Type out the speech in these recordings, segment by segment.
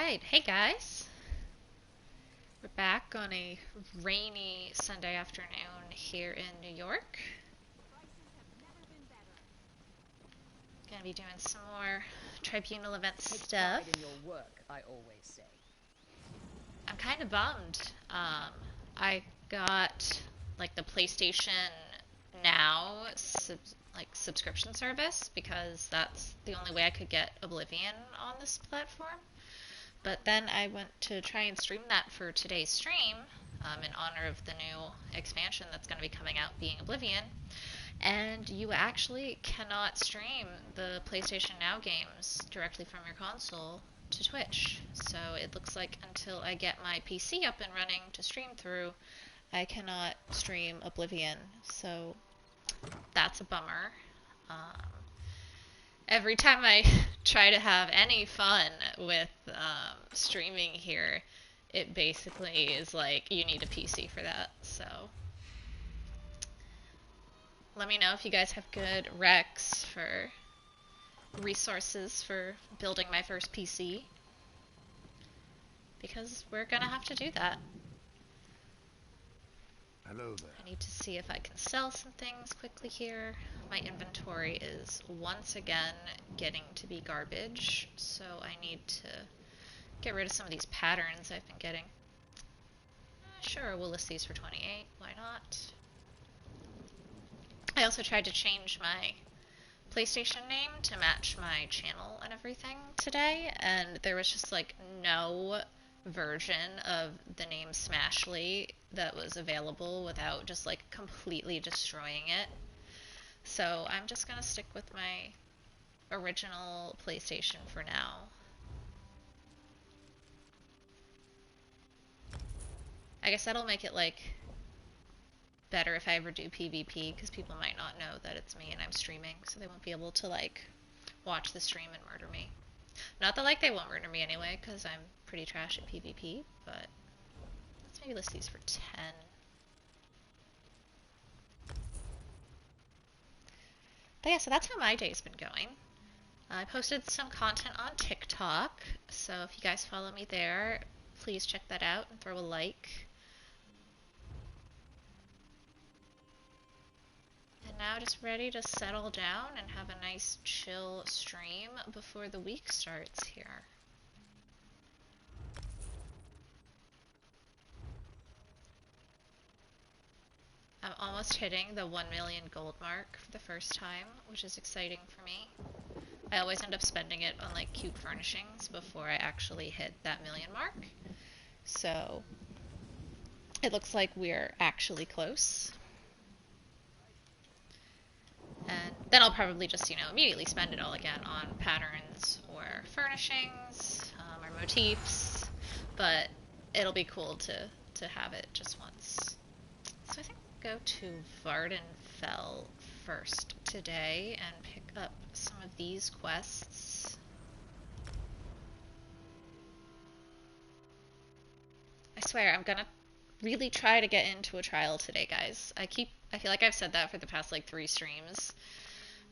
Alright, hey guys. We're back on a rainy Sunday afternoon here in New York. Gonna be doing some more Tribunal event stuff. Take pride in your work, I always say. I'm kind of bummed. I got like the PlayStation Now subscription service because that's the only way I could get Oblivion on this platform. But then I went to try and stream that for today's stream in honor of the new expansion that's going to be coming out, being Oblivion. And you actually cannot stream the PlayStation Now games directly from your console to Twitch. So it looks like until I get my PC up and running to stream through, I cannot stream Oblivion. So that's a bummer. Every time I try to have any fun with streaming here, it basically is like, you need a PC for that, so. Let me know if you guys have good recs for resources for building my first PC, because we're gonna have to do that. Hello there. I need to see if I can sell some things quickly here. My inventory is once again getting to be garbage, so I need to get rid of some of these patterns I've been getting. Sure, we'll list these for 28, why not? I also tried to change my PlayStation name to match my channel and everything today, and there was just like no version of the name Smashly that was available without just like completely destroying it. So I'm just gonna stick with my original PlayStation for now. I guess that'll make it like better if I ever do PvP, because people might not know that it's me and I'm streaming, so they won't be able to like watch the stream and murder me. Not that like they won't murder me anyway, because I'm pretty trash at PvP, but let's maybe list these for 10. But yeah, so that's how my day's been going. I posted some content on TikTok, so if you guys follow me there, please check that out and throw a like. And now just ready to settle down and have a nice chill stream before the week starts here. I'm almost hitting the 1 million gold mark for the first time, which is exciting for me. I always end up spending it on like cute furnishings before I actually hit that million mark. So it looks like we're actually close. And then I'll probably just, immediately spend it all again on patterns or furnishings or motifs. But it'll be cool to have it just once. So I think we'll go to Vardenfell first today and pick up some of these quests. I swear, I'm gonna really try to get into a trial today, guys. I feel like I've said that for the past like 3 streams.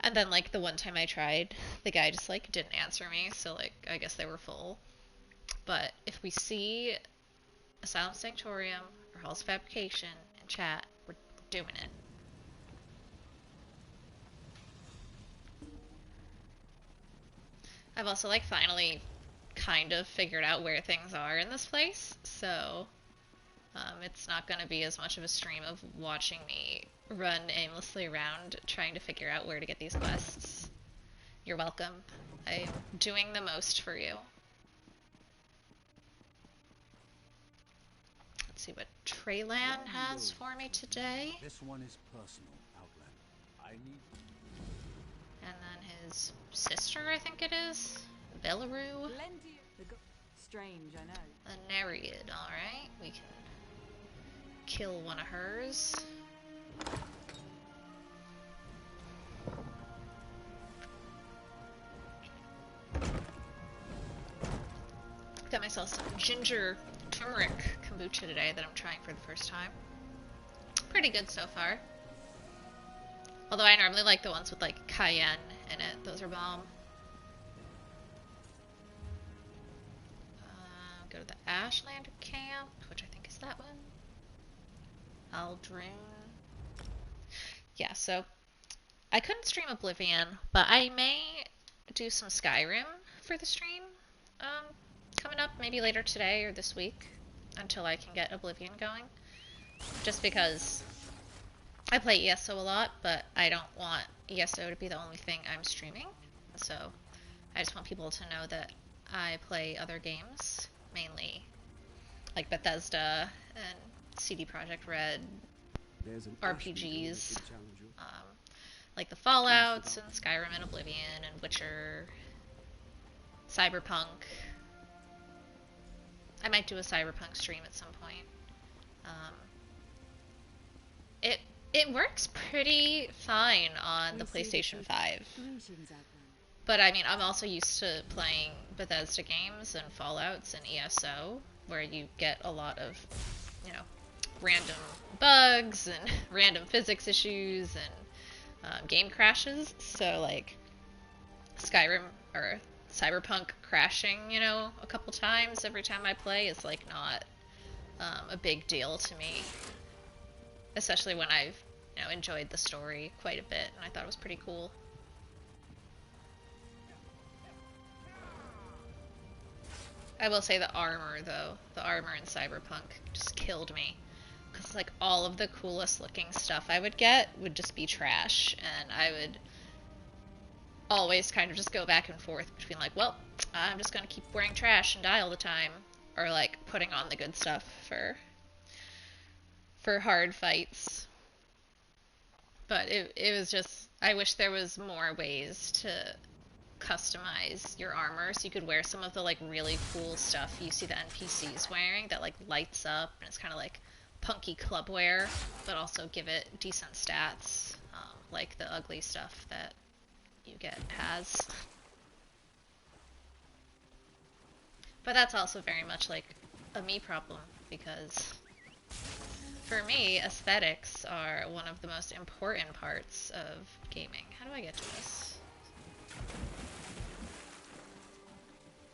And then like the one time I tried, the guy just like didn't answer me, so like I guess they were full. But if we see Asylum Sanctorium or Halls of Fabrication in chat, we're doing it. I've also like finally kind of figured out where things are in this place, so it's not going to be as much of a stream of watching me run aimlessly around trying to figure out where to get these quests. You're welcome. I'm doing the most for you. Let's see what Treylan has for me today. This one is personal, Outland. I need... And then his sister, I think it is. Belarus. Strange, I know. A Nereid, alright. We can kill one of hers. Got myself some ginger turmeric kombucha today that I'm trying for the first time. Pretty good so far. Although I normally like the ones with like cayenne in it. Those are bomb. go to the Ashland camp, which I think is that one. Aldrin. Yeah, so I couldn't stream Oblivion, but I may do some Skyrim for the stream coming up, maybe later today or this week, until I can get Oblivion going. Just because I play ESO a lot, but I don't want ESO to be the only thing I'm streaming. So I just want people to know that I play other games, mainly like Bethesda and CD Projekt Red RPGs, like the Fallouts and Skyrim and Oblivion and Witcher, Cyberpunk. I might do a Cyberpunk stream at some point. It works pretty fine on the PlayStation 5. But I mean, I'm also used to playing Bethesda games and Fallouts and ESO, where you get a lot of, you know, random bugs and random physics issues and game crashes. So like Skyrim or Cyberpunk crashing, you know, a couple times every time I play is like not a big deal to me, especially when I've, you know, enjoyed the story quite a bit and I thought it was pretty cool. I will say the armor though, the armor in Cyberpunk just killed me. Because like all of the coolest looking stuff I would get would just be trash, and I would always kind of just go back and forth between like, well, I'm just gonna keep wearing trash and die all the time, or like putting on the good stuff for hard fights. But it was just, I wish there was more ways to customize your armor so you could wear some of the like really cool stuff you see the NPCs wearing that like lights up and it's kind of like punky club wear, but also give it decent stats, like the ugly stuff that you get has. But that's also very much like a me problem, because for me, aesthetics are one of the most important parts of gaming. How do I get to this?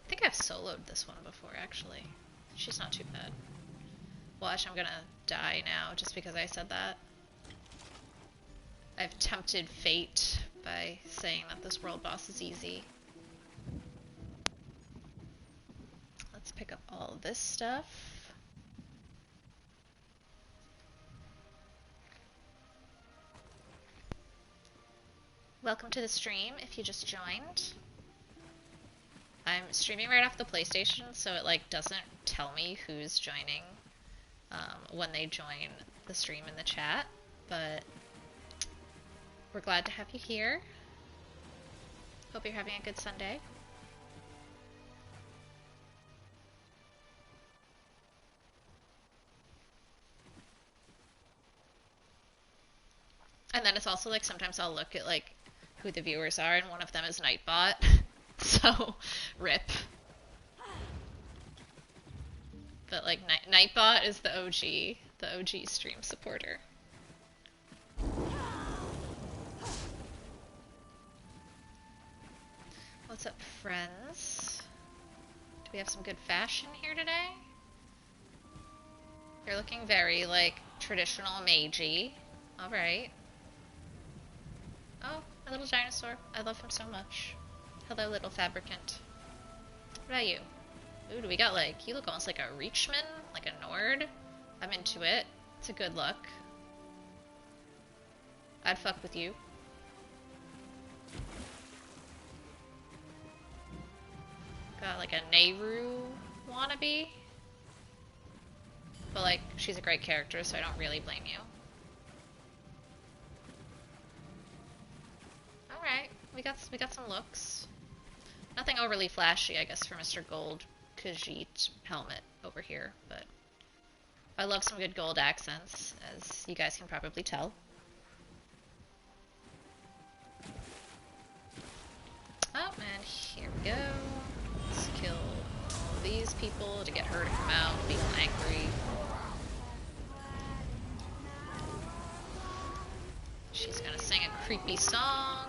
I think I've soloed this one before, actually. She's not too bad. Watch, I'm gonna die now just because I said that. I've tempted fate by saying that this world boss is easy. Let's pick up all of this stuff. Welcome to the stream if you just joined. I'm streaming right off the PlayStation, so it like doesn't tell me who's joining when they join the stream in the chat, but we're glad to have you here. Hope you're having a good Sunday. And then it's also like sometimes I'll look at like who the viewers are, and one of them is Nightbot. So, rip. But like Nightbot is the OG stream supporter. What's up, friends? Do we have some good fashion here today? You're looking very like traditional magey. Alright. Oh, a little dinosaur. I love him so much. Hello, little fabricant. What about you? Ooh, do we got like, you look almost like a Reachman? Like a Nord? I'm into it. It's a good look. I'd fuck with you. Got like a Nehru wannabe. But like, she's a great character, so I don't really blame you. Alright, we got some looks. Nothing overly flashy, I guess, for Mr. Gold Khajiit helmet over here, but I love some good gold accents, as you guys can probably tell. Oh, and here we go. Let's kill all these people to get her to come out and be all angry. She's gonna sing a creepy song.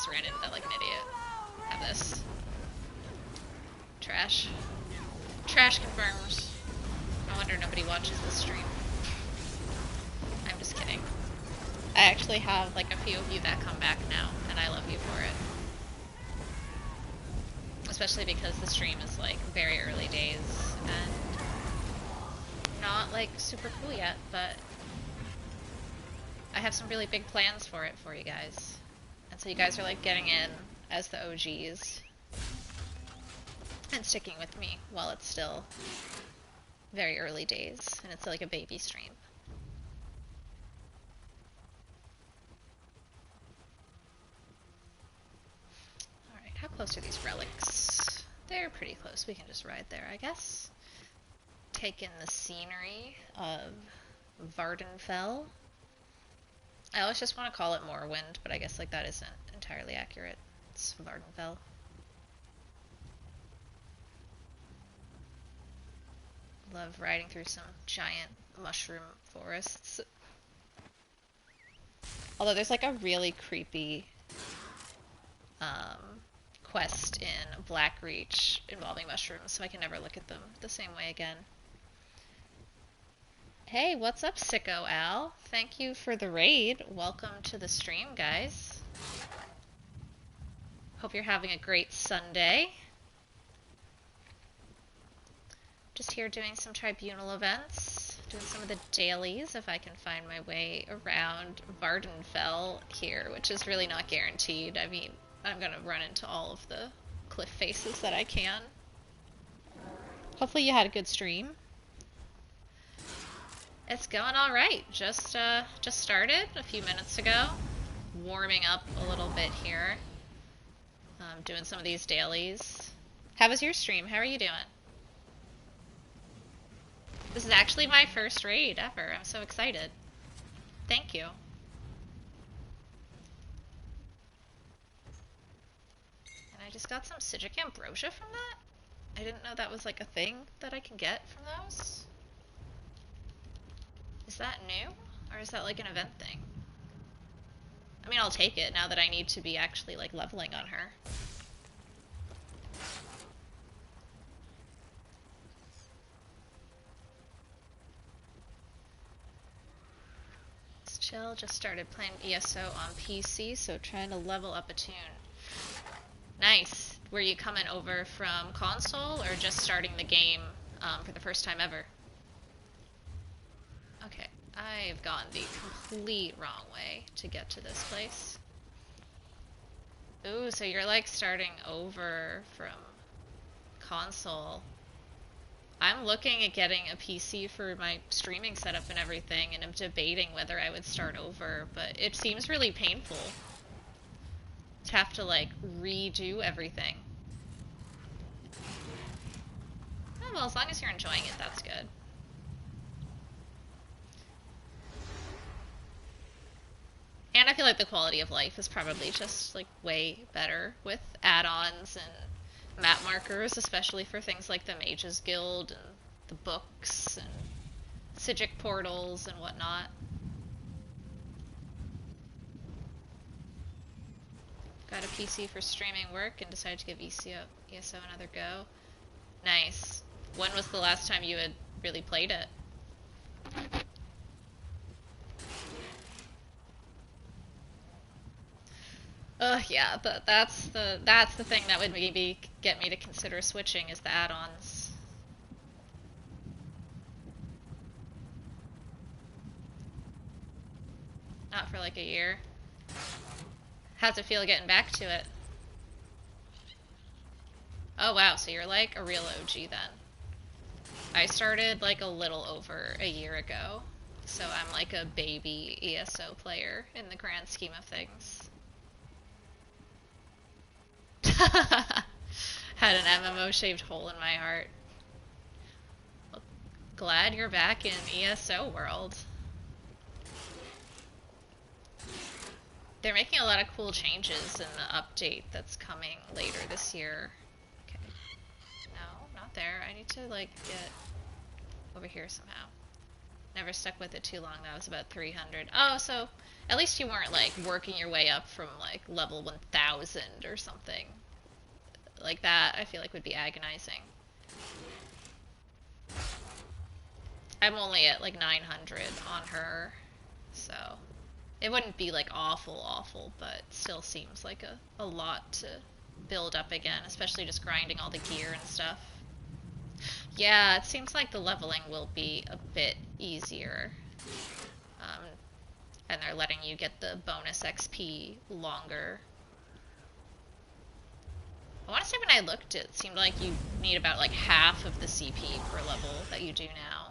just ran into that like an idiot. Have this. Trash. Trash confirms. No wonder nobody watches this stream. I'm just kidding. I actually have like a few of you that come back now, and I love you for it. Especially because the stream is like very early days and not like super cool yet, but I have some really big plans for it for you guys. And so you guys are like getting in as the OGs and sticking with me while it's still very early days and it's like a baby stream. Alright, how close are these relics? They're pretty close. We can just ride there, I guess. Take in the scenery of Vardenfell. I always just want to call it Morrowind, but I guess like that isn't entirely accurate. It's Vardenfell. Love riding through some giant mushroom forests. Although there's like a really creepy quest in Blackreach involving mushrooms, so I can never look at them the same way again. Hey, what's up, Sicko Al? Thank you for the raid. Welcome to the stream, guys. Hope you're having a great Sunday. Just here doing some Tribunal events, doing some of the dailies if I can find my way around Vardenfell here, which is really not guaranteed. I mean, I'm gonna run into all of the cliff faces that I can. Hopefully you had a good stream. It's going alright. Just started a few minutes ago. Warming up a little bit here. Doing some of these dailies. How was your stream? How are you doing? This is actually my first raid ever. I'm so excited. Thank you. And I just got some Psijic Ambrosia from that? I didn't know that was like a thing that I can get from those. Is that new? Or is that like an event thing? I mean, I'll take it now that I need to be actually like leveling on her. It's chill, just started playing ESO on PC, so trying to level up a tune. Nice. Were you coming over from console or just starting the game for the first time ever? Okay, I've gone the complete wrong way to get to this place. Ooh, so you're like starting over from console. I'm looking at getting a PC for my streaming setup and everything, and I'm debating whether I would start over, but it seems really painful to have to like redo everything. Oh, well, as long as you're enjoying it, that's good. And I feel like the quality of life is probably just like way better with add-ons and map markers, especially for things like the Mages Guild and the books and Psijic portals and whatnot. Got a PC for streaming work and decided to give ESO another go. Nice. When was the last time you had really played it? Yeah, that's the thing that would maybe get me to consider switching is the add-ons. Not for like a year. How's it feel getting back to it? Oh wow, so you're like a real OG then. I started like a little over a year ago, so I'm like a baby ESO player in the grand scheme of things. Had an MMO shaved hole in my heart. Well, glad you're back in ESO world. They're making a lot of cool changes in the update that's coming later this year. Okay. No, not there. I need to like get over here somehow. Never stuck with it too long. That was about 300. Oh, so at least you weren't like working your way up from like level 1000 or something. Like that, I feel like would be agonizing. I'm only at like 900 on her, so it wouldn't be like awful, but still seems like a lot to build up again, especially just grinding all the gear and stuff. Yeah, it seems like the leveling will be a bit easier. And they're letting you get the bonus XP longer. I want to say when I looked, it seemed like you need about like half of the CP per level that you do now.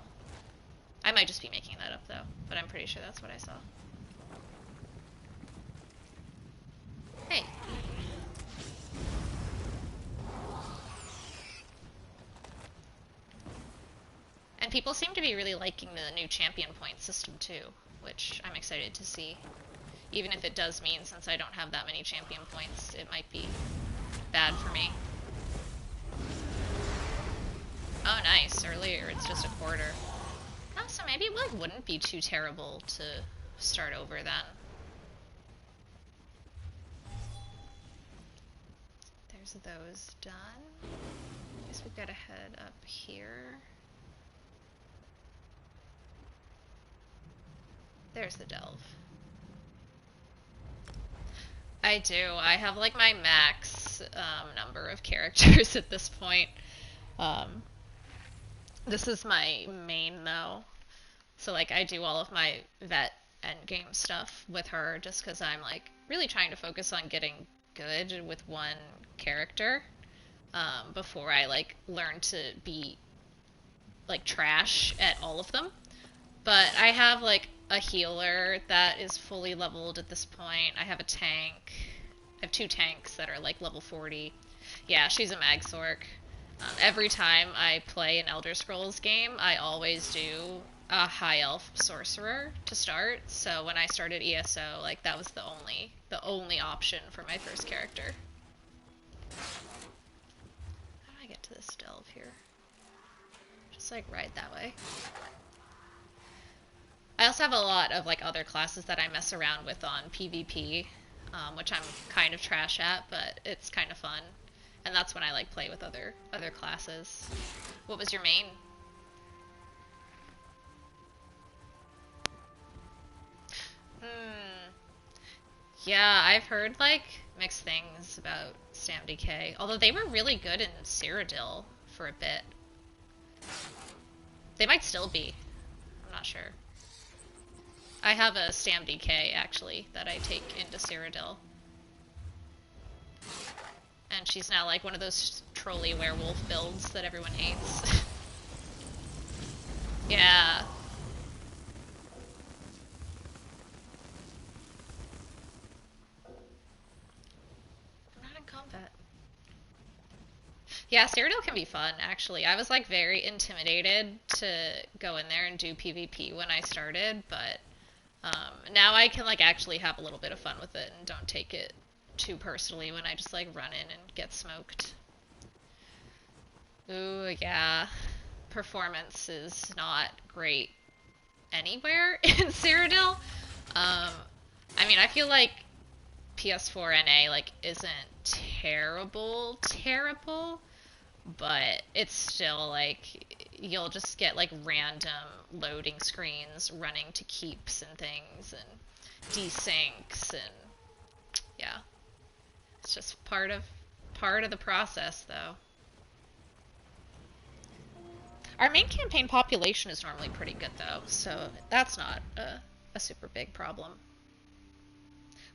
I might just be making that up though, but I'm pretty sure that's what I saw. Hey. And people seem to be really liking the new champion point system too, which I'm excited to see. Even if it does mean, since I don't have that many champion points, it might be bad for me. Oh nice, earlier it's just a quarter. Oh, so maybe it like wouldn't be too terrible to start over then. There's those done. Guess we've got to head up here. There's the delve. I do. I have like my max number of characters at this point. This is my main though. So like I do all of my vet endgame stuff with her just because I'm like really trying to focus on getting good with one character before I like learn to be like trash at all of them. But I have like a healer that is fully leveled at this point. I have a tank. I have 2 tanks that are like level 40. Yeah, she's a Magsork. Every time I play an Elder Scrolls game, I always do a high elf sorcerer to start. So when I started ESO, like that was the only option for my first character. How do I get to this delve here? Just like right that way. I also have a lot of like other classes that I mess around with on PvP, which I'm kind of trash at, but it's kind of fun. And that's when I like play with other classes. What was your main? Yeah, I've heard like mixed things about StamDK, although they were really good in Cyrodiil for a bit. They might still be. I'm not sure. I have a StamDK actually that I take into Cyrodiil. And she's now like one of those trolly werewolf builds that everyone hates. Yeah. I'm not in combat. Yeah, Cyrodiil can be fun, actually. I was like very intimidated to go in there and do PvP when I started, but now I can like actually have a little bit of fun with it and don't take it too personally when I just like run in and get smoked. Ooh, yeah. Performance is not great anywhere in Cyrodiil. I mean, I feel like PS4 NA like isn't terrible, but it's still like you'll just get like random loading screens running to keeps and things and desyncs and yeah. It's just part of the process though. Our main campaign population is normally pretty good though, so that's not a super big problem.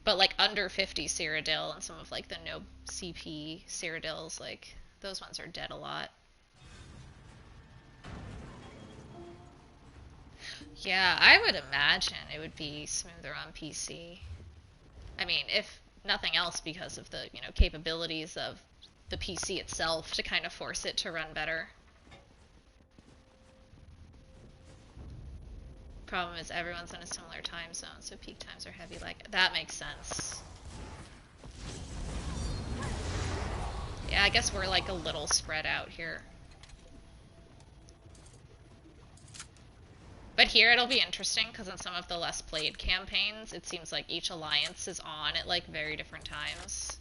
But like under 50 Cyrodiil and some of like the no CP Cyrodiils, like those ones are dead a lot. Yeah, I would imagine it would be smoother on PC. I mean, if nothing else because of the, you know, capabilities of the PC itself to kind of force it to run better. Problem is everyone's in a similar time zone, so peak times are heavy. Like, that makes sense. Yeah, I guess we're like a little spread out here. But here it'll be interesting because in some of the less played campaigns, it seems like each alliance is on at like very different times.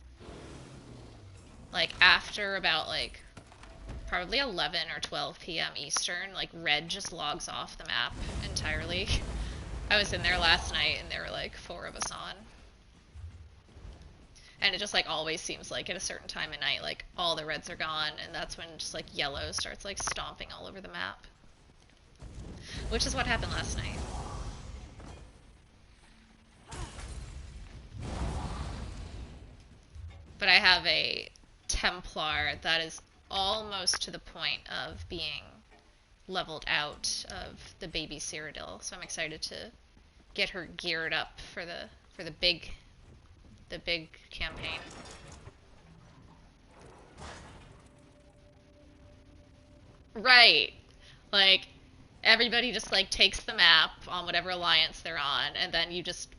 Like after about like probably 11 or 12 p.m. Eastern, like red just logs off the map entirely. I was in there last night and there were like 4 of us on. And it just like always seems like at a certain time of night, like all the reds are gone, and that's when just like yellow starts like stomping all over the map. Which is what happened last night. But I have a Templar that is almost to the point of being leveled out of the baby Cyrodiil, so I'm excited to get her geared up for the big campaign. Right. Like everybody just like takes the map on whatever alliance they're on, and then you just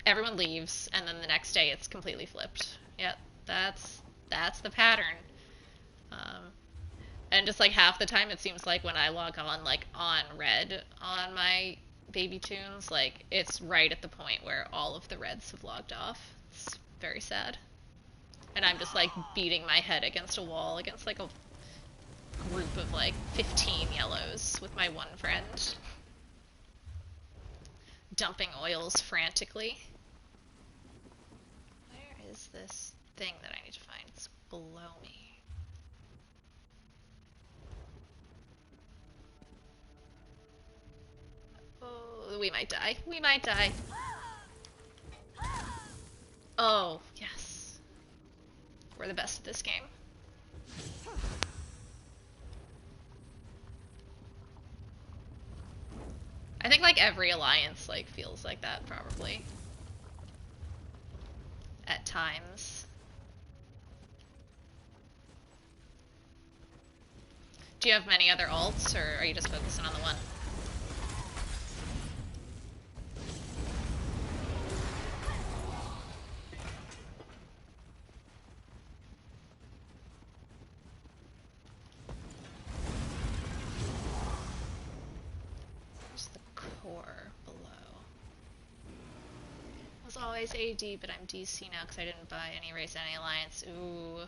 everyone leaves, and then the next day it's completely flipped. Yep, that's the pattern. And just like half the time it seems like when I log on like on red on my baby tunes, like it's right at the point where all of the reds have logged off. It's very sad. And I'm just like beating my head against a wall against like a group of like 15 yellows with my one friend. Dumping oils frantically. Where is this thing that I need to find? It's below me. Oh, we might die. We might die. Oh, yes. We're the best at this game. I think like every alliance like feels like that probably. At times. Do you have many other alts, or are you just focusing on the one? There's the core below. I was always AD, but I'm DC now because I didn't buy any race, any alliance. Ooh.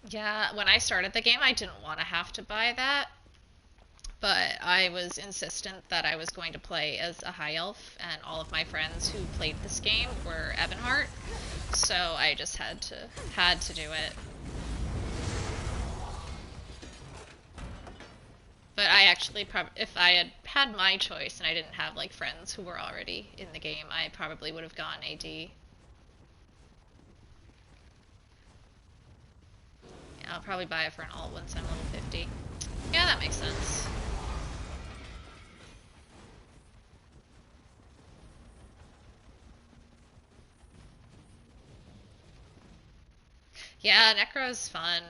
Yeah, when I started the game, I didn't want to have to buy that, but I was insistent that I was going to play as a high elf, and all of my friends who played this game were Ebonheart, so I just had to do it. But I actually if I had had my choice and I didn't have like friends who were already in the game, I probably would have gone AD. I'll probably buy it for an alt once I'm level 50. Yeah, that makes sense. Yeah, Necro's fun.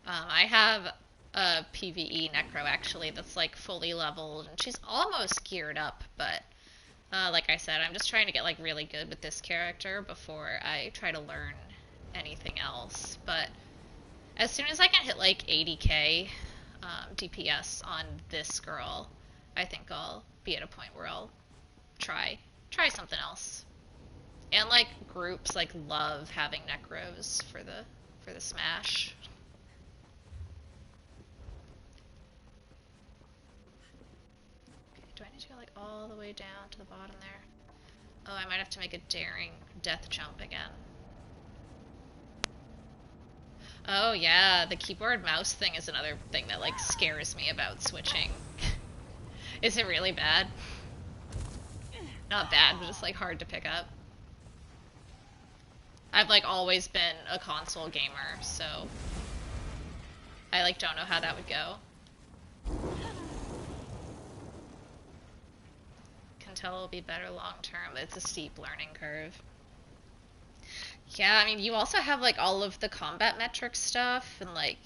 I have a PvE Necro actually that's like fully leveled, and she's almost geared up, but like I said, I'm just trying to get like really good with this character before I try to learn anything else. But as soon as I can hit like 80k DPS on this girl, I think I'll be at a point where I'll try something else. And like groups like love having necros for the smash. Okay, do I need to go like all the way down to the bottom there? Oh, I might have to make a daring death jump again. Oh yeah, the keyboard mouse thing is another thing that like scares me about switching. Is it really bad? Not bad, but just like hard to pick up. I've like always been a console gamer, so I like don't know how that would go. Can tell it'll be better long term, but it's a steep learning curve. Yeah, I mean, you also have like all of the combat metric stuff and like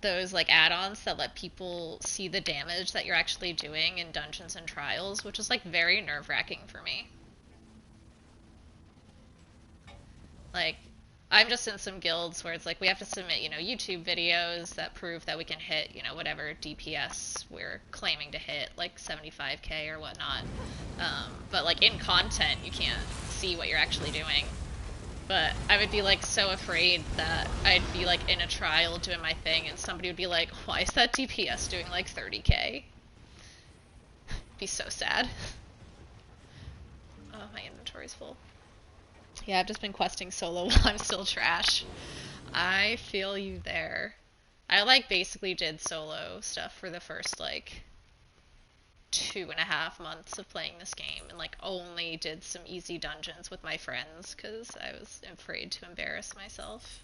those like add-ons that let people see the damage that you're actually doing in dungeons and trials, which is like very nerve-wracking for me. Like, I'm just in some guilds where it's like we have to submit, YouTube videos that prove that we can hit, whatever DPS we're claiming to hit, like 75k or whatnot. But like in content, you can't see what you're actually doing. But I would be like so afraid that I'd be like in a trial doing my thing and somebody would be like, why is that DPS doing like 30k? Be so sad. Oh, my inventory's full. Yeah, I've just been questing solo while I'm still trash. I feel you there. I like basically did solo stuff for the first like 2.5 months of playing this game and like only did some easy dungeons with my friends because I was afraid to embarrass myself.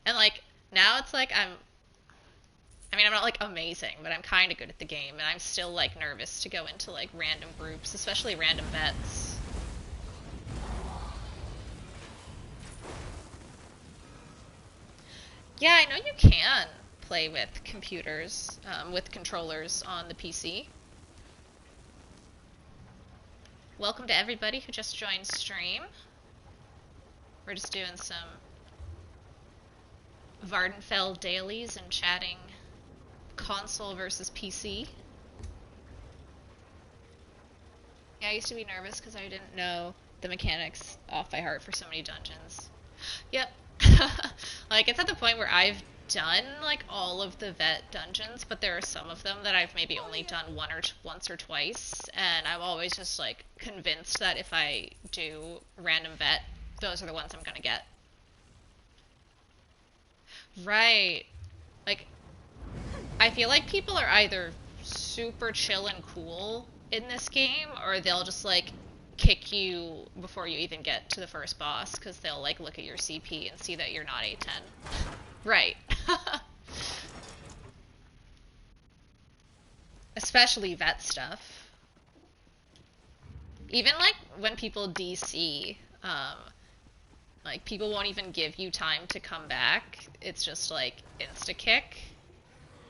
And like now it's like I'm not like amazing, but I'm kind of good at the game, and I'm still like nervous to go into like random groups, especially random vets. Yeah, I know you can play with computers, with controllers on the PC. Welcome to everybody who just joined stream. We're just doing some Vardenfell dailies and chatting console versus PC. Yeah, I used to be nervous because I didn't know the mechanics off by heart for so many dungeons. Yep. Like, it's at the point where I've done, like, all of the vet dungeons, but there are some of them that I've maybe only done once or twice, and I'm always just, like, convinced that if I do random vet, those are the ones I'm gonna get. Right. Like, I feel like people are either super chill and cool in this game, or they'll just, like, kick you before you even get to the first boss, because they'll, like, look at your CP and see that you're not A10. Right. Especially vet stuff. Even, like, when people DC, like, people won't even give you time to come back. It's just, like, insta-kick.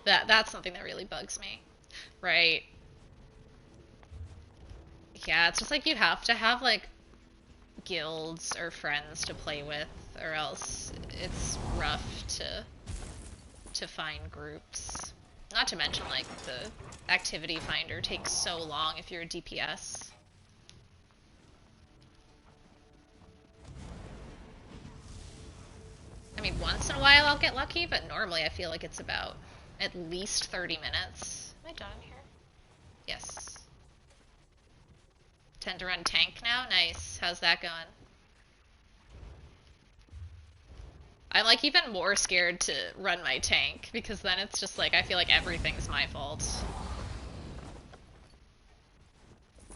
That's something that really bugs me. Right. Yeah, it's just like you have to have, like, guilds or friends to play with, or else it's rough to find groups. Not to mention, like, the activity finder takes so long if you're a DPS. I mean, once in a while I'll get lucky, but normally I feel like it's about at least 30 minutes. Am I done here? Yes. Tend to run tank now? Nice. How's that going? I'm like even more scared to run my tank, because then it's just like I feel like everything's my fault.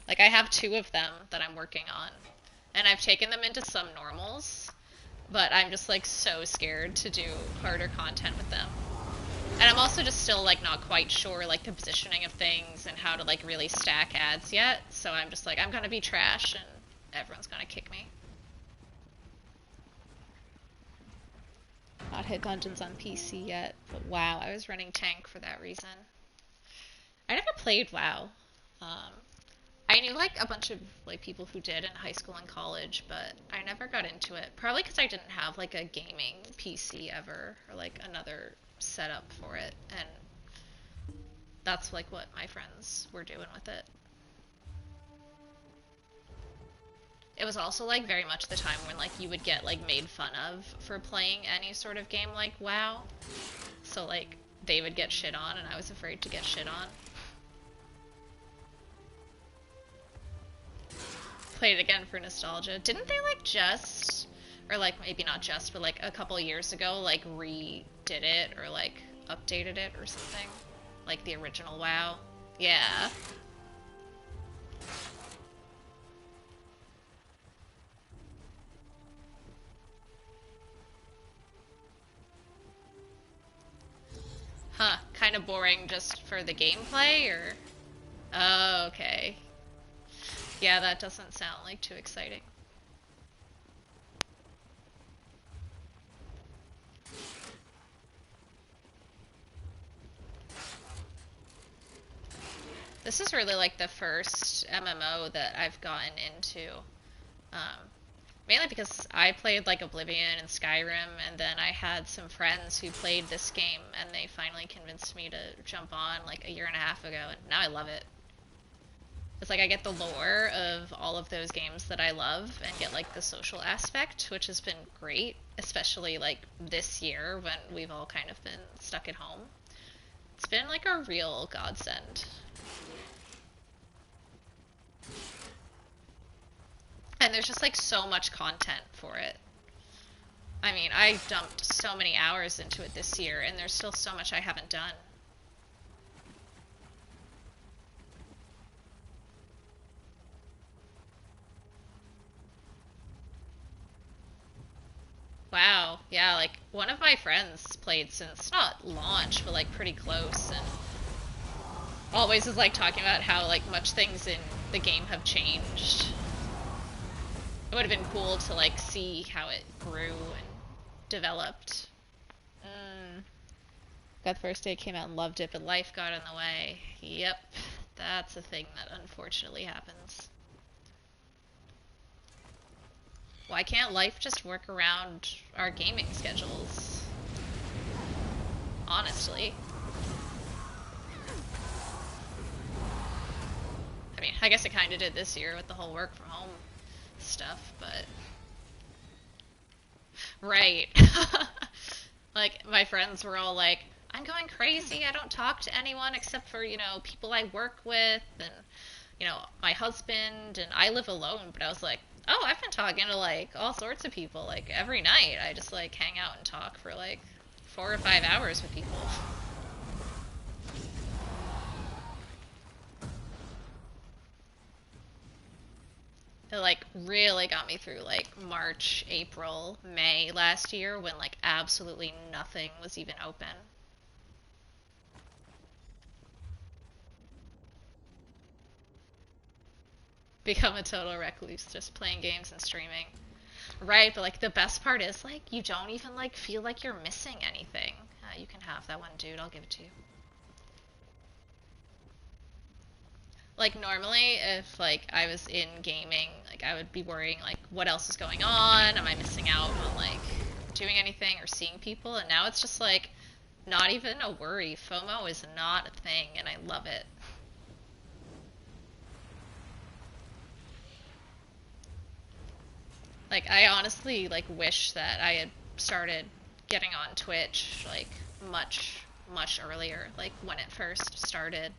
Like I have 2 of them that I'm working on, and I've taken them into some normals, but I'm just like so scared to do harder content with them. And I'm also just still like not quite sure like the positioning of things and how to like really stack ads yet, so I'm just like I'm gonna be trash and everyone's gonna kick me. Not hit dungeons on PC yet, but WoW, I was running tank for that reason. I never played WoW. I knew like a bunch of like people who did in high school and college, but I never got into it. Probably because I didn't have like a gaming PC ever, or like another setup for it, and that's like what my friends were doing with it. It was also like very much the time when like you would get like made fun of for playing any sort of game like WoW. So like they would get shit on and I was afraid to get shit on. Played it again for nostalgia. Didn't they like just, or like maybe not just, but like a couple years ago like redid it or like updated it or something? Like the original WoW? Yeah. Huh, kind of boring just for the gameplay, or? Oh, okay. Yeah, that doesn't sound like too exciting. The this is really like the first MMO that I've gotten into. Um, Mainly because I played like Oblivion and Skyrim, and then I had some friends who played this game, and they finally convinced me to jump on like a year and a half ago, and now I love it. It's like I get the lore of all of those games that I love and get like the social aspect, which has been great, especially like this year when we've all kind of been stuck at home. It's been like a real godsend. And there's just like so much content for it. I mean, I dumped so many hours into it this year, and there's still so much I haven't done. Wow, yeah, like one of my friends played since not launch, but like pretty close, and always is like talking about how like much things in the game have changed. It would have been cool to like see how it grew and developed. Got the first day it came out and loved it, but life got in the way. Yep, that's a thing that unfortunately happens. Why can't life just work around our gaming schedules? Honestly. I mean, I guess it kind of did this year with the whole work from home stuff, but... Right. Like, my friends were all like, I'm going crazy, I don't talk to anyone except for, you know, people I work with, and, you know, my husband, and I live alone, but I was like, oh, I've been talking to, like, all sorts of people, like, every night. I just, like, hang out and talk for, like, 4 or 5 hours with people. It, like, really got me through, like, March, April, May last year when, like, absolutely nothing was even open. Become a total recluse, just playing games and streaming. Right, but like the best part is like you don't even like feel like you're missing anything. You can have that one, dude. I'll give it to you. Like normally, if like I was in gaming, like I would be worrying like what else is going on? Am I missing out on like doing anything or seeing people? And now it's just like not even a worry. FOMO is not a thing, and I love it. Like, I honestly, like, wish that I had started getting on Twitch, like, much earlier, like, when it first started.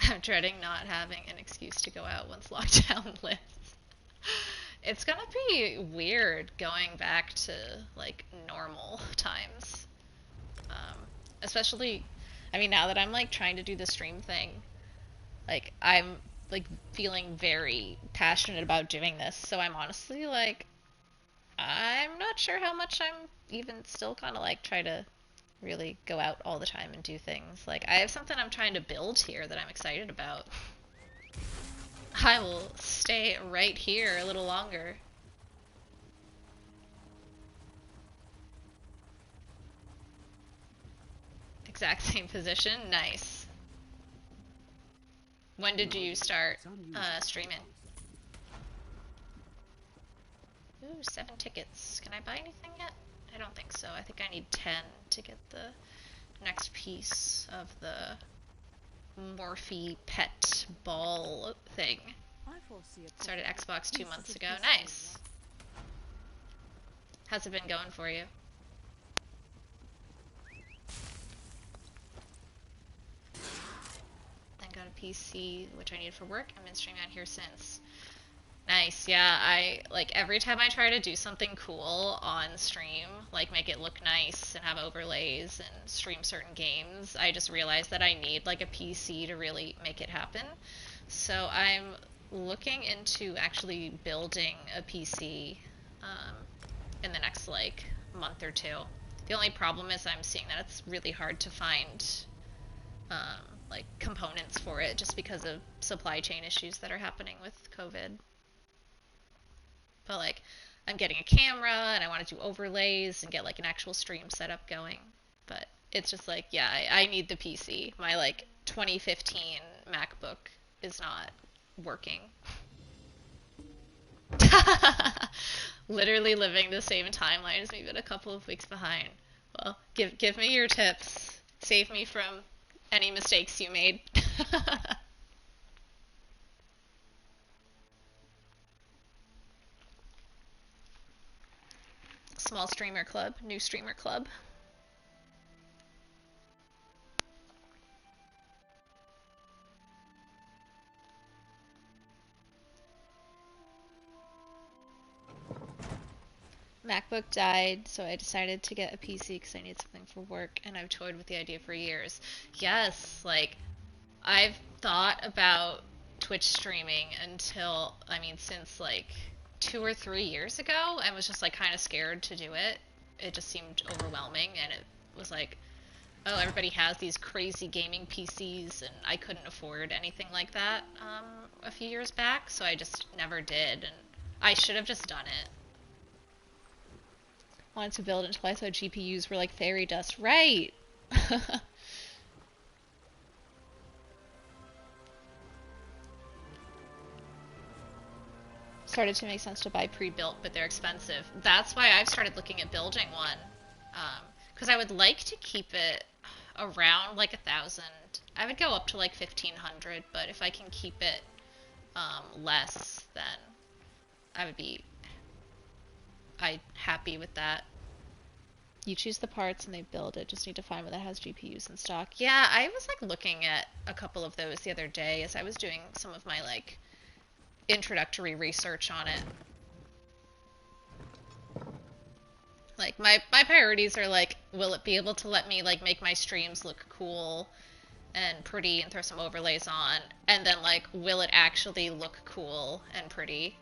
I'm dreading not having an excuse to go out once lockdown lifts. It's gonna be weird going back to, like, normal times. Especially, I mean, now that I'm, like, trying to do the stream thing, like, I'm like feeling very passionate about doing this, so I'm honestly like I'm not sure how much I'm even still kind of like try to really go out all the time and do things. Like I have something I'm trying to build here that I'm excited about. I will stay right here a little longer. Exact same position. Nice. When did you start streaming? Ooh, 7 tickets. Can I buy anything yet? I don't think so. I think I need 10 to get the next piece of the Morphe pet ball thing. Started Xbox 2 months ago. Nice. How's it been going for you? Got a PC, which I need for work. I've been streaming on here since. Nice, yeah, I, like, every time I try to do something cool on stream, like, make it look nice and have overlays and stream certain games, I just realize that I need, like, a PC to really make it happen. So I'm looking into actually building a PC, in the next, like, month or two. The only problem is I'm seeing that it's really hard to find, like components for it just because of supply chain issues that are happening with COVID. But like I'm getting a camera and I want to do overlays and get like an actual stream setup going. But it's just like, yeah, I need the PC. My like 2015 MacBook is not working. Literally living the same timeline as me, but a couple of weeks behind. Well, give me your tips. Save me from any mistakes you made. Small streamer club, new streamer club. MacBook died, so I decided to get a PC because I need something for work, and I've toyed with the idea for years. Yes, like, I've thought about Twitch streaming until, I mean, since like 2 or 3 years ago, and was just like kind of scared to do it. It just seemed overwhelming, and it was like, oh, everybody has these crazy gaming PCs, and I couldn't afford anything like that a few years back, so I just never did, and I should have just done it. Wanted to build until I saw GPUs were like fairy dust. Right! Started to make sense to buy pre-built, but they're expensive. That's why I've started looking at building one. Because I would like to keep it around like 1,000. I would go up to like 1,500, but if I can keep it less, then I'd happy with that. You choose the parts and they build it. Just need to find one that has GPUs in stock. Yeah, I was like looking at a couple of those the other day as I was doing some of my like introductory research on it. Like my priorities are like, will it be able to let me like make my streams look cool and pretty and throw some overlays on, and then like, will it actually look cool and pretty?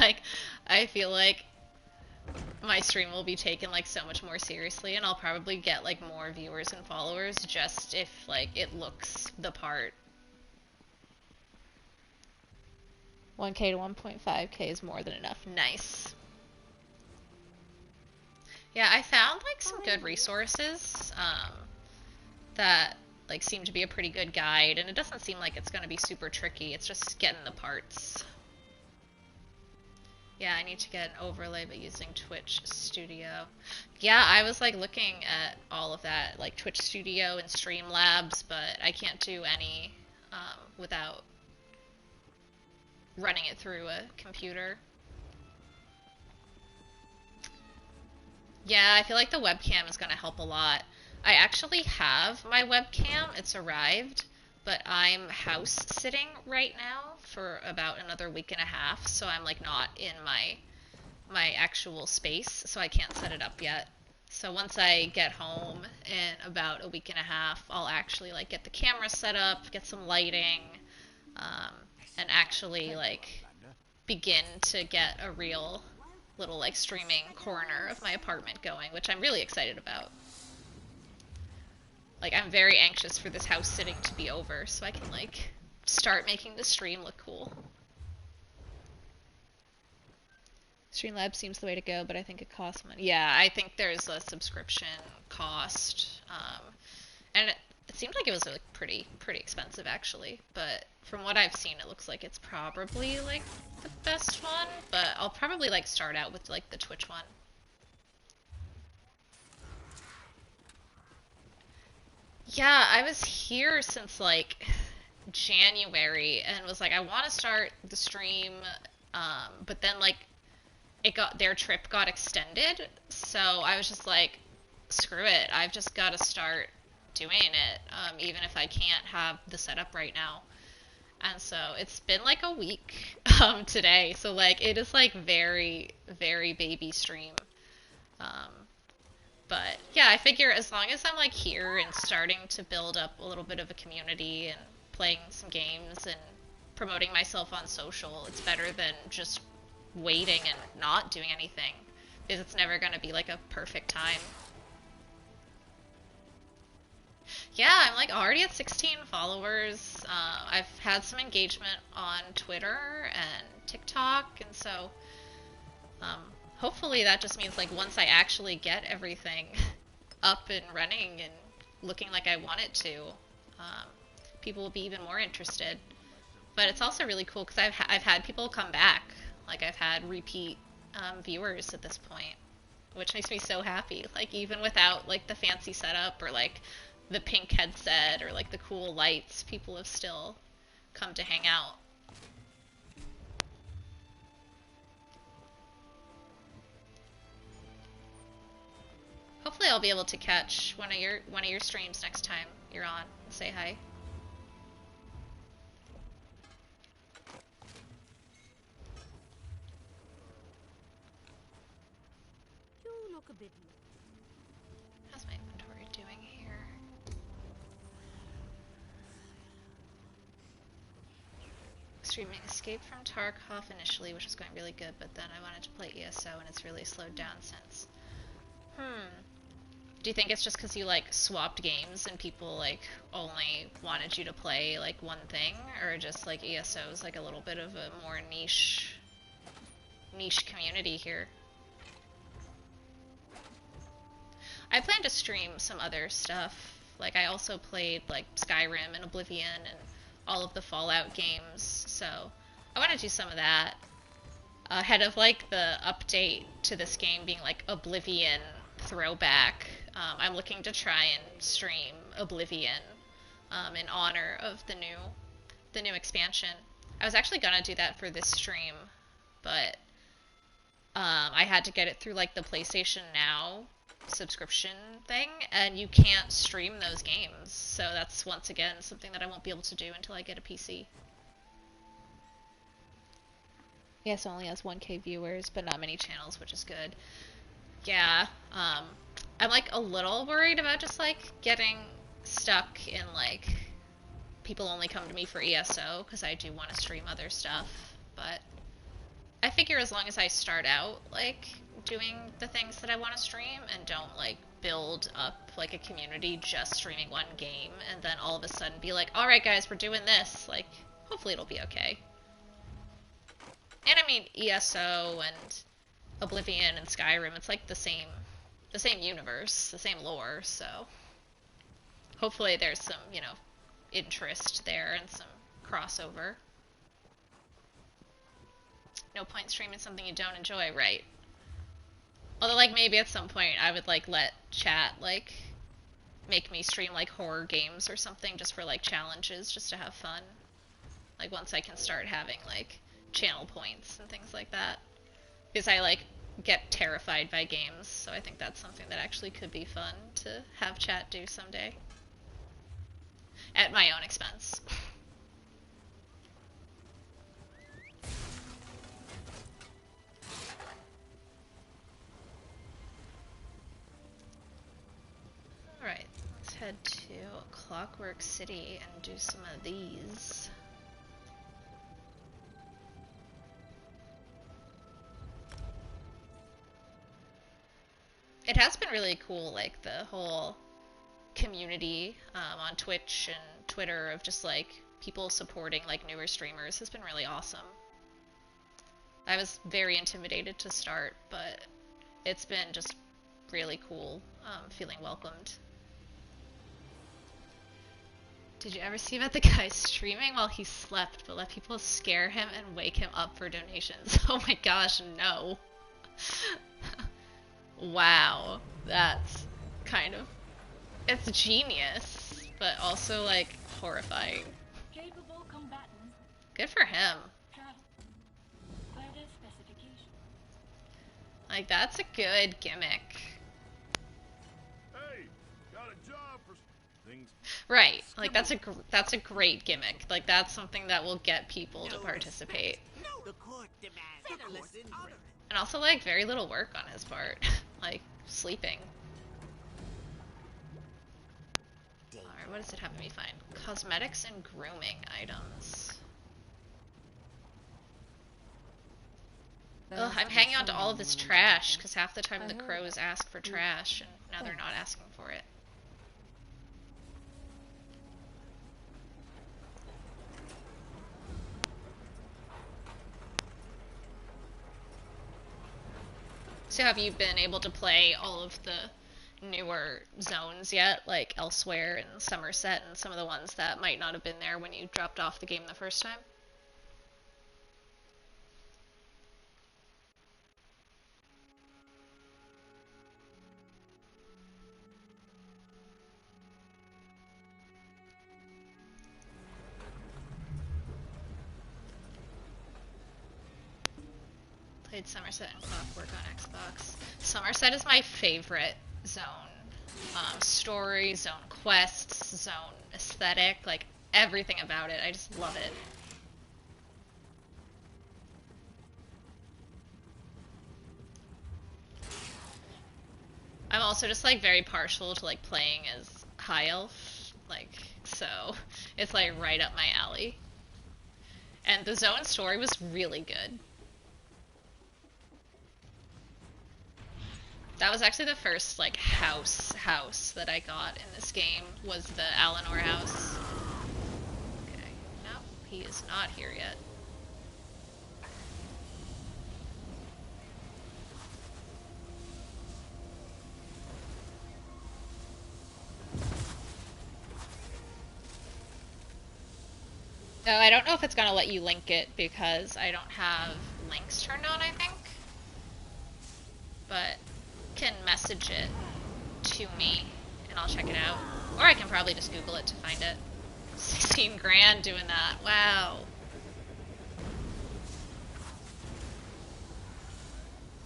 Like, I feel like my stream will be taken like so much more seriously, and I'll probably get like more viewers and followers just if like it looks the part. 1K to 1.5K is more than enough. Nice. Yeah, I found like some good resources that like seem to be a pretty good guide, and it doesn't seem like it's going to be super tricky. It's just getting the parts. Yeah, I need to get an overlay but using Twitch Studio. Yeah, I was like looking at all of that, like Twitch Studio and Streamlabs, but I can't do any without running it through a computer. Yeah, I feel like the webcam is going to help a lot. I actually have my webcam, it's arrived, but I'm house sitting right now for about another week and a half, so I'm like not in my actual space, so I can't set it up yet. So once I get home in about a week and a half, I'll actually like get the camera set up, get some lighting, and actually like begin to get a real little like streaming corner of my apartment going, which I'm really excited about. Like, I'm very anxious for this house sitting to be over so I can like start making the stream look cool. Streamlabs seems the way to go, but I think it costs money. Yeah, I think there's a subscription cost, and it seemed like it was like pretty expensive actually. But from what I've seen, it looks like it's probably like the best one. But I'll probably like start out with like the Twitch one. Yeah, I was here since like January and was like, I want to start the stream, but then like their trip got extended, so I was just like, screw it, I've just got to start doing it, even if I can't have the setup right now. And so it's been like a week today, so like it is like very baby stream. But yeah, I figure as long as I'm like here and starting to build up a little bit of a community and playing some games and promoting myself on social, it's better than just waiting and not doing anything, because it's never going to be like a perfect time. Yeah, I'm like already at 16 followers. I've had some engagement on Twitter and TikTok, and so hopefully that just means like once I actually get everything up and running and looking like I want it to, people will be even more interested. But it's also really cool because I've had people come back. Like I've had repeat viewers at this point, which makes me so happy. Like even without like the fancy setup or like the pink headset or like the cool lights, people have still come to hang out. Hopefully I'll be able to catch one of your streams next time you're on and say hi. You look a bit. How's my inventory doing here? Streaming Escape from Tarkov initially, which was going really good, but then I wanted to play ESO and it's really slowed down since. Do you think it's just because you like swapped games and people like only wanted you to play like one thing, or just like ESO is like a little bit of a more niche community here? I plan to stream some other stuff. Like I also played like Skyrim and Oblivion and all of the Fallout games, so I want to do some of that ahead of like the update to this game being like Oblivion throwback. I'm looking to try and stream Oblivion in honor of the new expansion. I was actually gonna do that for this stream, but I had to get it through like the PlayStation Now subscription thing, and you can't stream those games. So that's once again something that I won't be able to do until I get a PC. Yes, it only has 1K viewers, but not many channels, which is good. Yeah, I'm like a little worried about just like getting stuck in like people only come to me for ESO because I do want to stream other stuff, but I figure as long as I start out like doing the things that I want to stream and don't like build up like a community just streaming one game and then all of a sudden be like, alright guys, we're doing this, like hopefully it'll be okay. And I mean ESO and Oblivion and Skyrim, it's like the same universe, the same lore, so hopefully there's some, you know, interest there and some crossover. No point streaming something you don't enjoy, right? Although like maybe at some point I would like let chat like make me stream like horror games or something just for like challenges, just to have fun. Like once I can start having like channel points and things like that. Because I like get terrified by games, so I think that's something that actually could be fun to have chat do someday. At my own expense. Alright, let's head to Clockwork City and do some of these. It has been really cool, like the whole community on Twitch and Twitter of just like people supporting like newer streamers has been really awesome. I was very intimidated to start, but it's been just really cool feeling welcomed. Did you ever see about the guy streaming while he slept but let people scare him and wake him up for donations? Oh my gosh, no. Wow, that's kind of, it's genius, but also like horrifying. Capable combatant. Good for him. Like that's a good gimmick. Hey, got a job for things. Right, like that's a great gimmick. Like that's something that will get people to participate. The court demands And also like very little work on his part. Like sleeping. Alright, what does it have me find? Cosmetics and grooming items. Ugh, I'm hanging on to all of this trash because half the time the crows ask for trash and now they're not asking for it. So have you been able to play all of the newer zones yet, like elsewhere in Somerset and some of the ones that might not have been there when you dropped off the game the first time. Played Somerset and Clockwork on Xbox. Somerset is my favorite zone. Story, zone quests, zone aesthetic, like everything about it. I just love it. I'm also just like very partial to like playing as high elf, like, so it's like right up my alley. And the zone story was really good. That was actually the first, like, house that I got in this game, was the Alinor house. Okay, no, he is not here yet. Oh, I don't know if it's gonna let you link it because I don't have links turned on, I think. But can message it to me and I'll check it out. Or I can probably just Google it to find it. 16 grand doing that. Wow.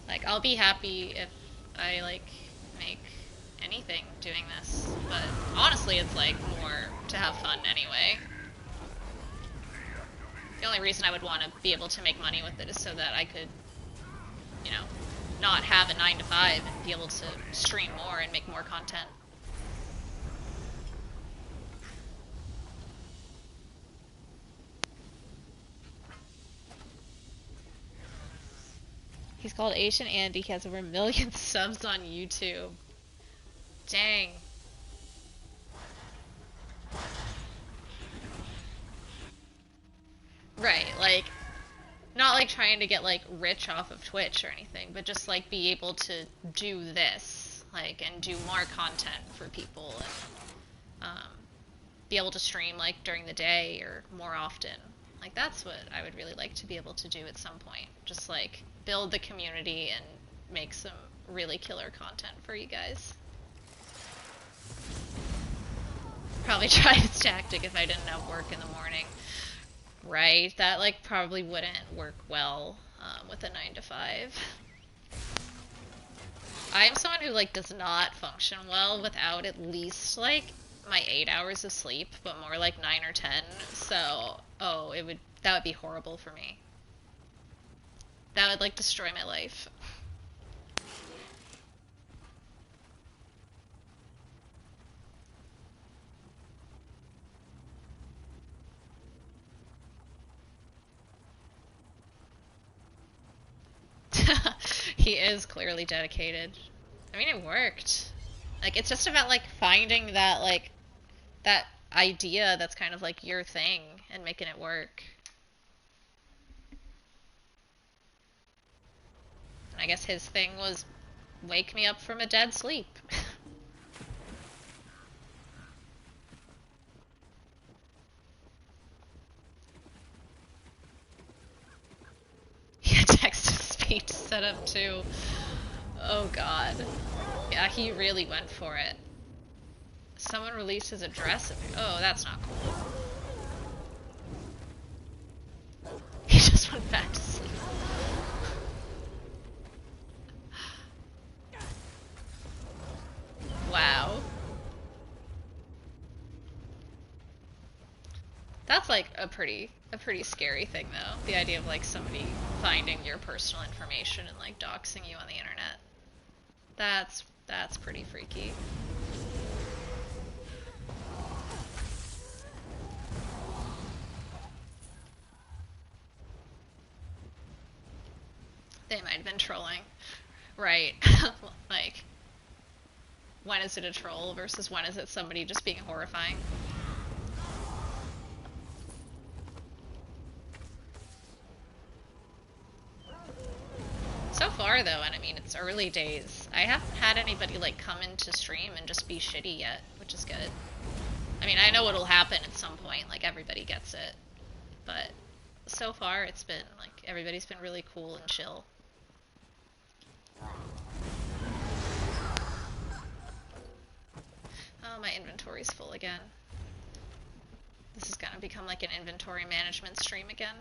Like, I'll be happy if I, like, make anything doing this. But honestly, it's, like, more to have fun anyway. The only reason I would want to be able to make money with it is so that I could, you know, not have a 9 to 5 and be able to stream more and make more content. He's called Asian Andy. He has over 1 million subs on YouTube. Dang. Right, like, not like trying to get like rich off of Twitch or anything, but just like be able to do this, like, and do more content for people and be able to stream like during the day or more often. Like, that's what I would really like to be able to do at some point. Just like build the community and make some really killer content for you guys. Probably try this tactic if I didn't have work in the morning. Right, that like probably wouldn't work well with a 9 to 5. I am someone who like does not function well without at least like my 8 hours of sleep, but more like 9 or 10. So, that would be horrible for me. That would like destroy my life. He is clearly dedicated. I mean, it worked. Like, it's just about, like, finding that, like, that idea that's kind of, like, your thing and making it work. And I guess his thing was wake me up from a dead sleep. Yeah, text-to-speech setup too. Oh god. Yeah, he really went for it. Someone released his address. Oh, that's not cool. He just went back to sleep. Wow. That's like a pretty scary thing though. The idea of like somebody finding your personal information and like doxing you on the internet. That's pretty freaky. They might have been trolling. Right. Like, when is it a troll versus when is it somebody just being horrifying? So far though, and I mean it's early days, I haven't had anybody like come into stream and just be shitty yet, which is good. I mean, I know it'll happen at some point, like everybody gets it, but so far it's been like everybody's been really cool and chill. Oh, my inventory's full again. This is gonna become like an inventory management stream again.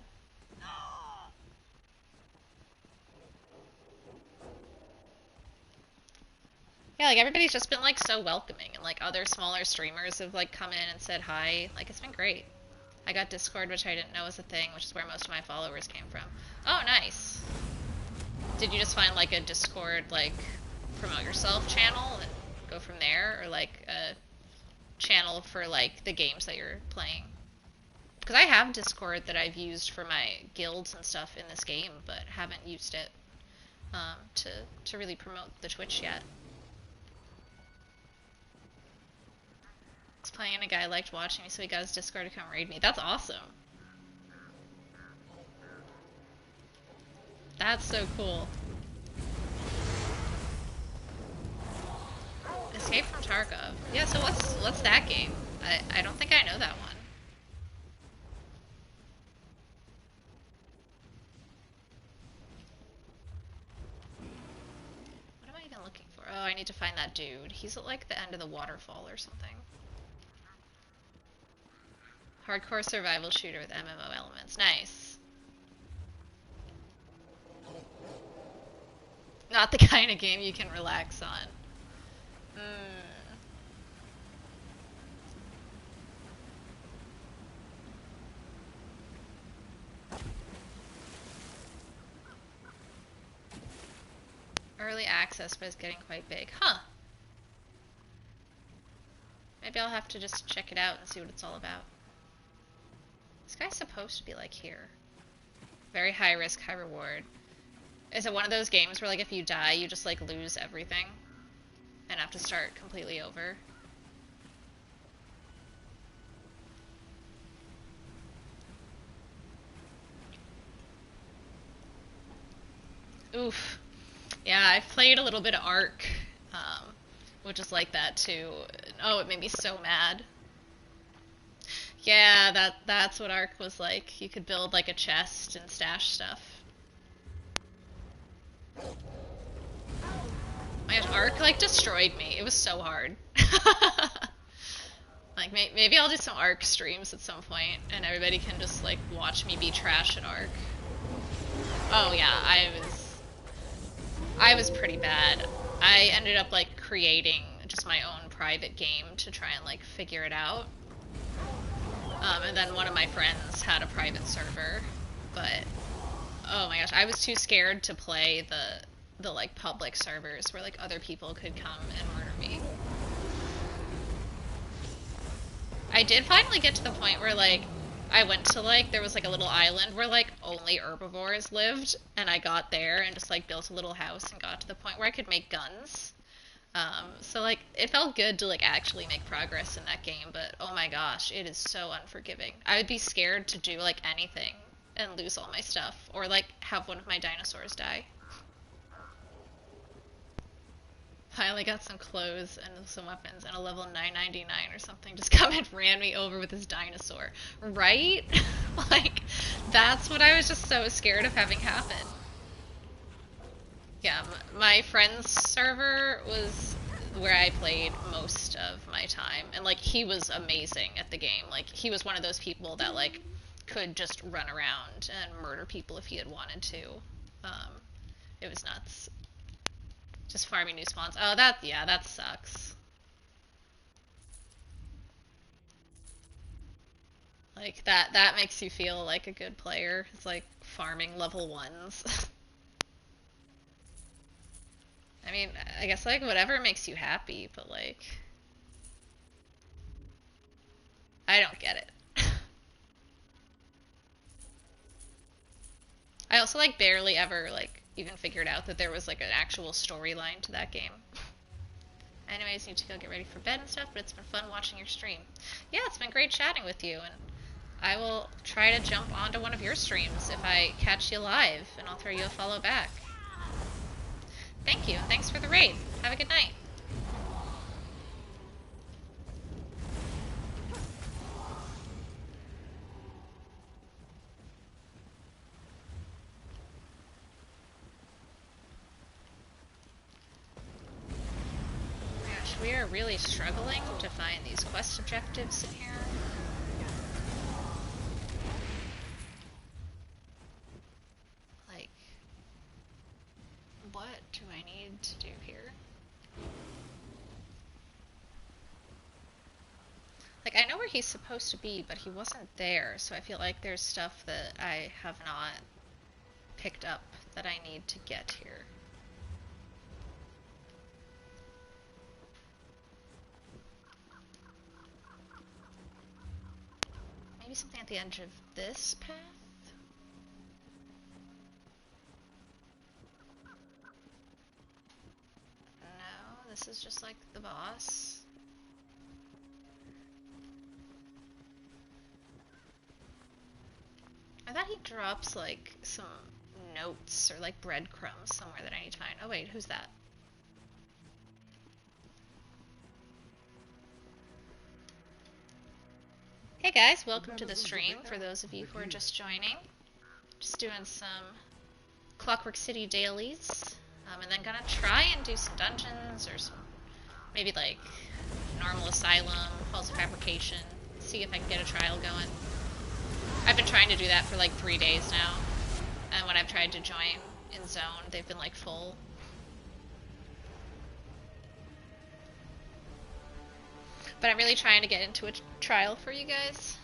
Yeah, like everybody's just been like so welcoming, and like other smaller streamers have like come in and said hi. Like it's been great. I got Discord, which I didn't know was a thing, which is where most of my followers came from. Oh, nice. Did you just find like a Discord like promote yourself channel and go from there, or like a channel for like the games that you're playing? Because I have Discord that I've used for my guilds and stuff in this game, but haven't used it to really promote the Twitch yet. I was playing and a guy liked watching me, so he got his Discord to come raid me. That's awesome. That's so cool. Escape from Tarkov. Yeah, so what's that game? I don't think I know that one. What am I even looking for? Oh, I need to find that dude. He's at like the end of the waterfall or something. Hardcore survival shooter with MMO elements. Nice. Not the kind of game you can relax on. Early access, but it's getting quite big. Huh. Maybe I'll have to just check it out and see what it's all about. This guy's supposed to be like here. Very high risk, high reward. Is it one of those games where like if you die, you just like lose everything and have to start completely over? Oof. Yeah, I've played a little bit of Ark, which is like that too. Oh, it made me so mad. Yeah, that's what Ark was like. You could build like a chest and stash stuff. My gosh, Ark like destroyed me. It was so hard. Like maybe I'll do some Ark streams at some point, and everybody can just like watch me be trash at Ark. Oh yeah, I was pretty bad. I ended up like creating just my own private game to try and like figure it out. And then one of my friends had a private server, but oh my gosh, I was too scared to play the like public servers where like other people could come and murder me. I did finally get to the point where like I went to like there was like a little island where like only herbivores lived, and I got there and just like built a little house and got to the point where I could make guns. So like it felt good to like actually make progress in that game, but oh my gosh, it is so unforgiving. I would be scared to do like anything and lose all my stuff, or like have one of my dinosaurs die. Finally got some clothes and some weapons, and a level 999 or something just come and ran me over with his dinosaur. Right? Like, that's what I was just so scared of having happen. Yeah, my friend's server was where I played most of my time, and like he was amazing at the game. Like he was one of those people that like could just run around and murder people if he had wanted to. It was nuts. Just farming new spawns. Oh, that sucks. Like that makes you feel like a good player. It's like farming level 1s. I mean, I guess like whatever makes you happy, but like I don't get it. I also like barely ever like even figured out that there was like an actual storyline to that game. Anyways, need to go get ready for bed and stuff, but it's been fun watching your stream. Yeah, it's been great chatting with you, and I will try to jump onto one of your streams if I catch you live, and I'll throw you a follow back. Thank you. Thanks for the raid. Have a good night. Gosh, we are really struggling to find these quest objectives in here. Like, what do I need to do here? Like, I know where he's supposed to be, but he wasn't there, so I feel like there's stuff that I have not picked up that I need to get here. Maybe something at the edge of this path? No, this is just like the boss. I thought he drops like some notes or like breadcrumbs somewhere that I need to find. Oh wait, who's that? Hey guys, welcome to the stream for those of you who are just joining. Just doing some Clockwork City dailies, and then gonna try and do some dungeons or some maybe like normal asylum, halls of fabrication, see if I can get a trial going. I've been trying to do that for like 3 days now, and when I've tried to join in zone, they've been like full. But I'm really trying to get into a trial for you guys.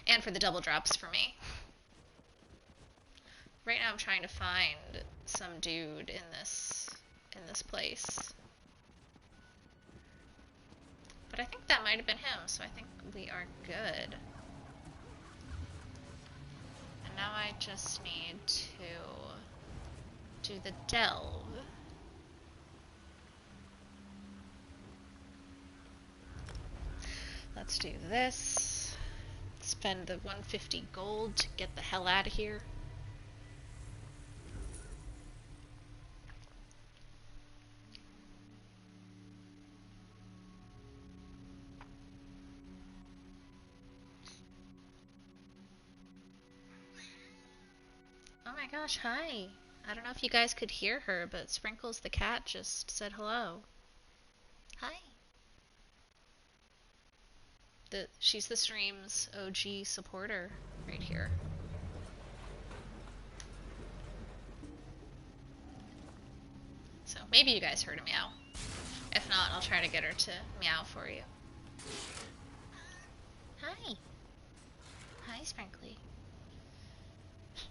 And for the double drops for me. Right now I'm trying to find some dude in this place. But I think that might have been him, so I think we are good. And now I just need to do the delve. Let's do this. Spend the 150 gold to get the hell out of here. Oh my gosh, hi. I don't know if you guys could hear her, but Sprinkles the cat just said hello. Hi. She's the stream's OG supporter right here. So maybe you guys heard a meow. If not, I'll try to get her to meow for you. Hi. Hi, Sprinkly.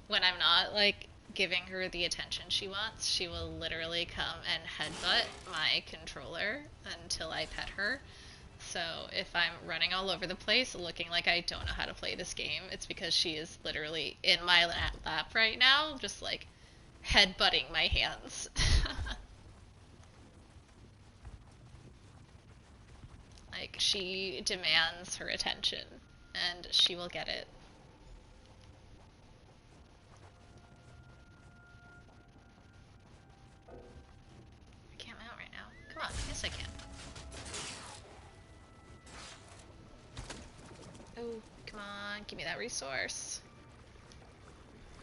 When I'm not, like, giving her the attention she wants, she will literally come and headbutt my controller until I pet her. So if I'm running all over the place looking like I don't know how to play this game, it's because she is literally in my lap right now, just like headbutting my hands. Like, she demands her attention, and she will get it. I can't mount right now. Come on, yes I can. Oh, come on, give me that resource.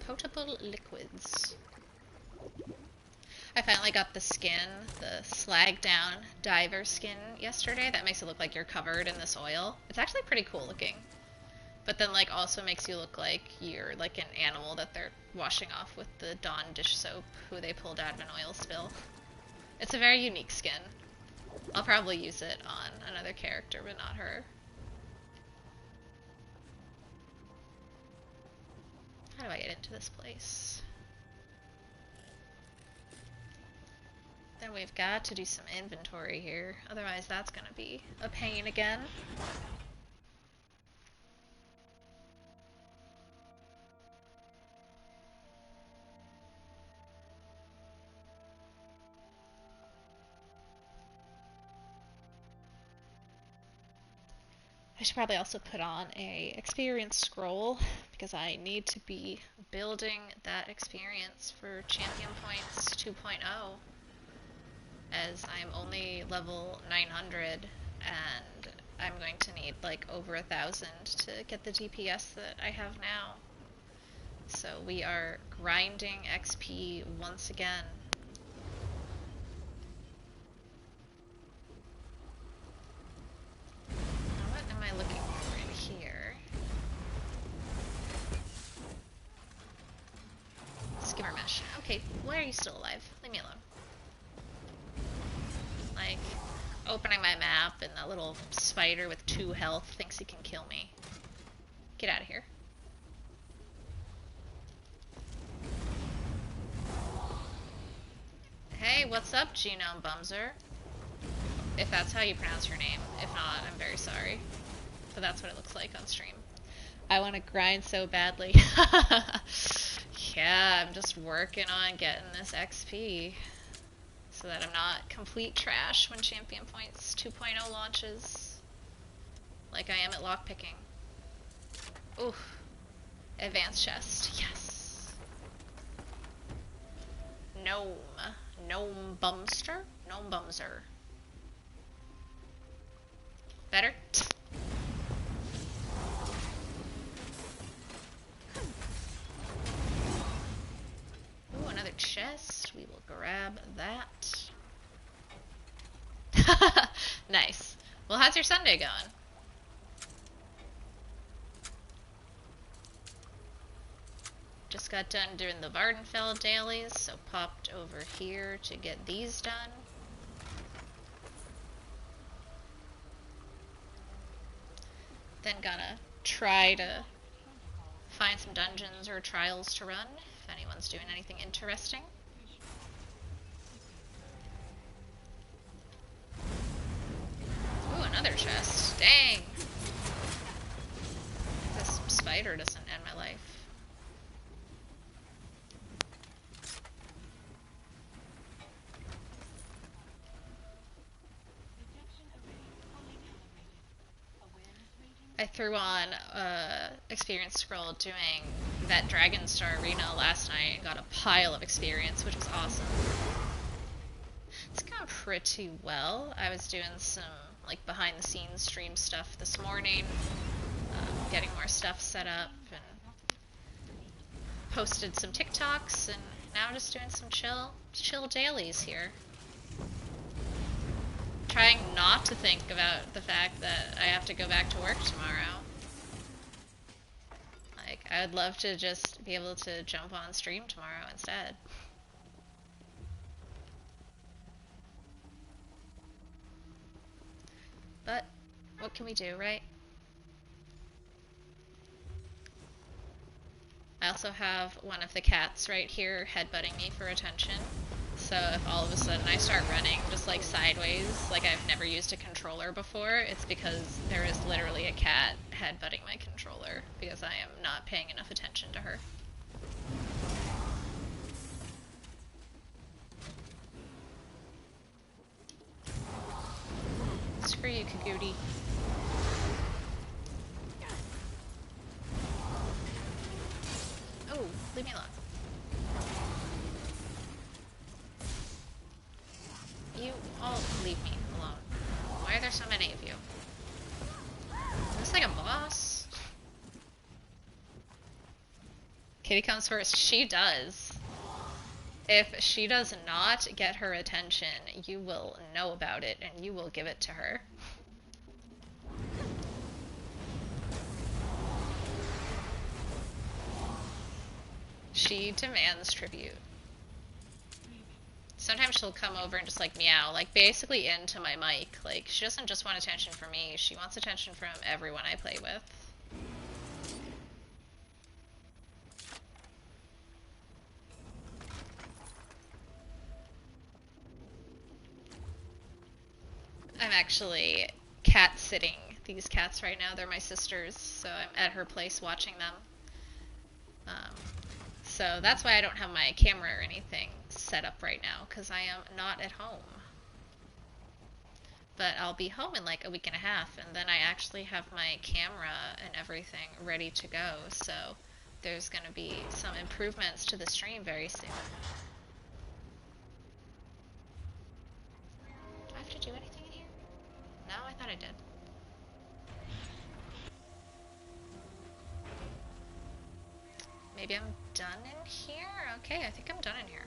Potable liquids. I finally got the skin, the slag down diver skin yesterday. That makes it look like you're covered in this oil. It's actually pretty cool looking. But then like also makes you look like you're like an animal that they're washing off with the Dawn dish soap who they pulled out of an oil spill. It's a very unique skin. I'll probably use it on another character, but not her. How do I get into this place? Then we've got to do some inventory here. Otherwise that's gonna be a pain again. I should probably also put on a experience scroll because I need to be building that experience for Champion Points 2.0, as I'm only level 900 and I'm going to need like over 1,000 to get the DPS that I have now. So we are grinding XP once again. Now what am I looking for in here? Skimmer mesh. Okay, why are you still alive? Leave me alone. Like, opening my map and that little spider with 2 health thinks he can kill me. Get out of here. Hey, what's up, Genome Bumser? If that's how you pronounce your name. If not, I'm very sorry. But that's what it looks like on stream. I want to grind so badly. Yeah, I'm just working on getting this XP so that I'm not complete trash when Champion Points 2.0 launches. Like I am at lockpicking. Oof. Advanced chest. Yes. Gnome. Gnome Bumster? Gnome Bumser. Better? Ooh, another chest. We will grab that. Nice. Well, how's your Sunday going? Just got done doing the Vardenfell dailies, so popped over here to get these done. Then gotta try to find some dungeons or trials to run, if anyone's doing anything interesting. Ooh, another chest. Dang! This spider doesn't end my life. I threw on experience scroll doing that Dragon Star Arena last night and got a pile of experience, which was awesome. It's gone pretty well. I was doing some like behind the scenes stream stuff this morning, getting more stuff set up, and posted some TikToks, and now just doing some chill dailies here. Trying not to think about the fact that I have to go back to work tomorrow. Like, I would love to just be able to jump on stream tomorrow instead. But, what can we do, right? I also have one of the cats right here headbutting me for attention. So if all of a sudden I start running just like sideways, like I've never used a controller before, it's because there is literally a cat headbutting my controller because I am not paying enough attention to her. Screw you, Kagooti. Oh, leave me alone. You all leave me alone. Why are there so many of you? Is this like a boss? Kitty comes first. She does. If she does not get her attention, you will know about it and you will give it to her. She demands tribute. Sometimes she'll come over and just like meow, like basically into my mic. Like she doesn't just want attention from me, she wants attention from everyone I play with. I'm actually cat sitting these cats right now. They're my sisters, so I'm at her place watching them. So that's why I don't have my camera or anything set up right now, because I am not at home. But I'll be home in like a week and a half, and then I actually have my camera and everything ready to go, so there's gonna be some improvements to the stream very soon. Do I have to do anything in here? No, I thought I did. Maybe I'm done in here? Okay, I think I'm done in here.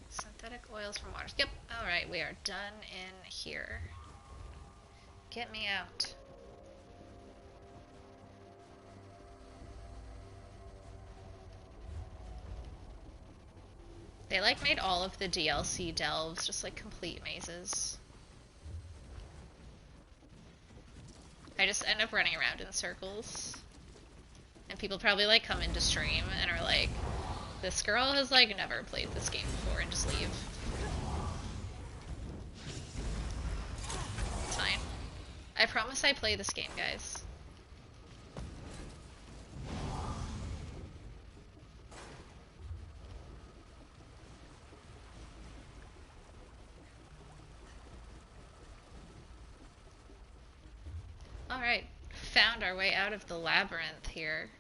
Synthetic oils from waters. Yep, alright, we are done in here. Get me out. They like made all of the DLC delves just like complete mazes. I just end up running around in circles. And people probably like come into stream and are like, this girl has like never played this game before, and just leave. It's fine. I promise I play this game, guys. Alright, found our way out of the labyrinth here.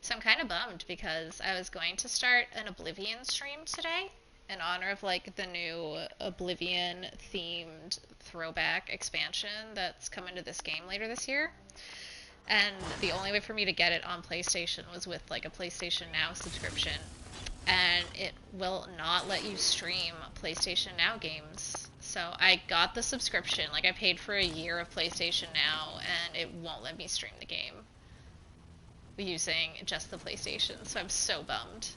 So I'm kind of bummed because I was going to start an Oblivion stream today in honor of like the new Oblivion themed throwback expansion that's coming to this game later this year. And the only way for me to get it on PlayStation was with like a PlayStation Now subscription. And it will not let you stream PlayStation Now games. So I got the subscription, like I paid for a year of PlayStation Now, and it won't let me stream the game using just the PlayStation, so I'm so bummed.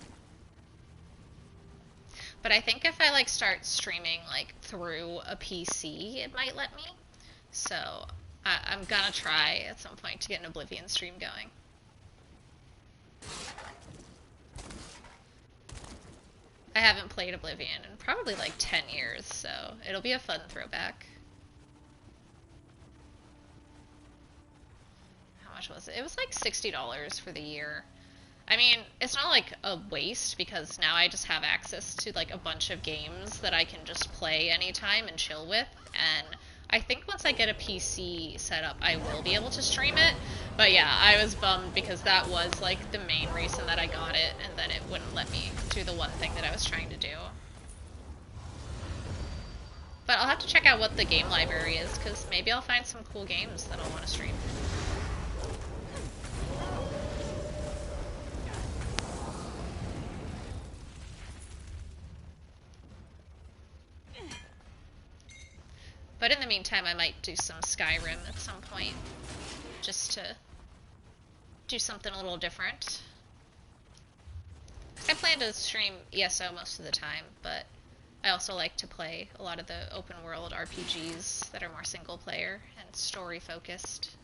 But I think if I like start streaming like through a PC, it might let me. So I'm gonna try at some point to get an Oblivion stream going. I haven't played Oblivion in probably like 10 years, so it'll be a fun throwback. How much was it? It was like $60 for the year. I mean, it's not like a waste because now I just have access to like a bunch of games that I can just play anytime and chill with, and I think once I get a PC set up I will be able to stream it. But yeah, I was bummed because that was like the main reason that I got it, and then it wouldn't let me do the one thing that I was trying to do. But I'll have to check out what the game library is, because maybe I'll find some cool games that I'll want to stream. But in the meantime, I might do some Skyrim at some point, just to do something a little different. I plan to stream ESO most of the time, but I also like to play a lot of the open world RPGs that are more single player and story focused.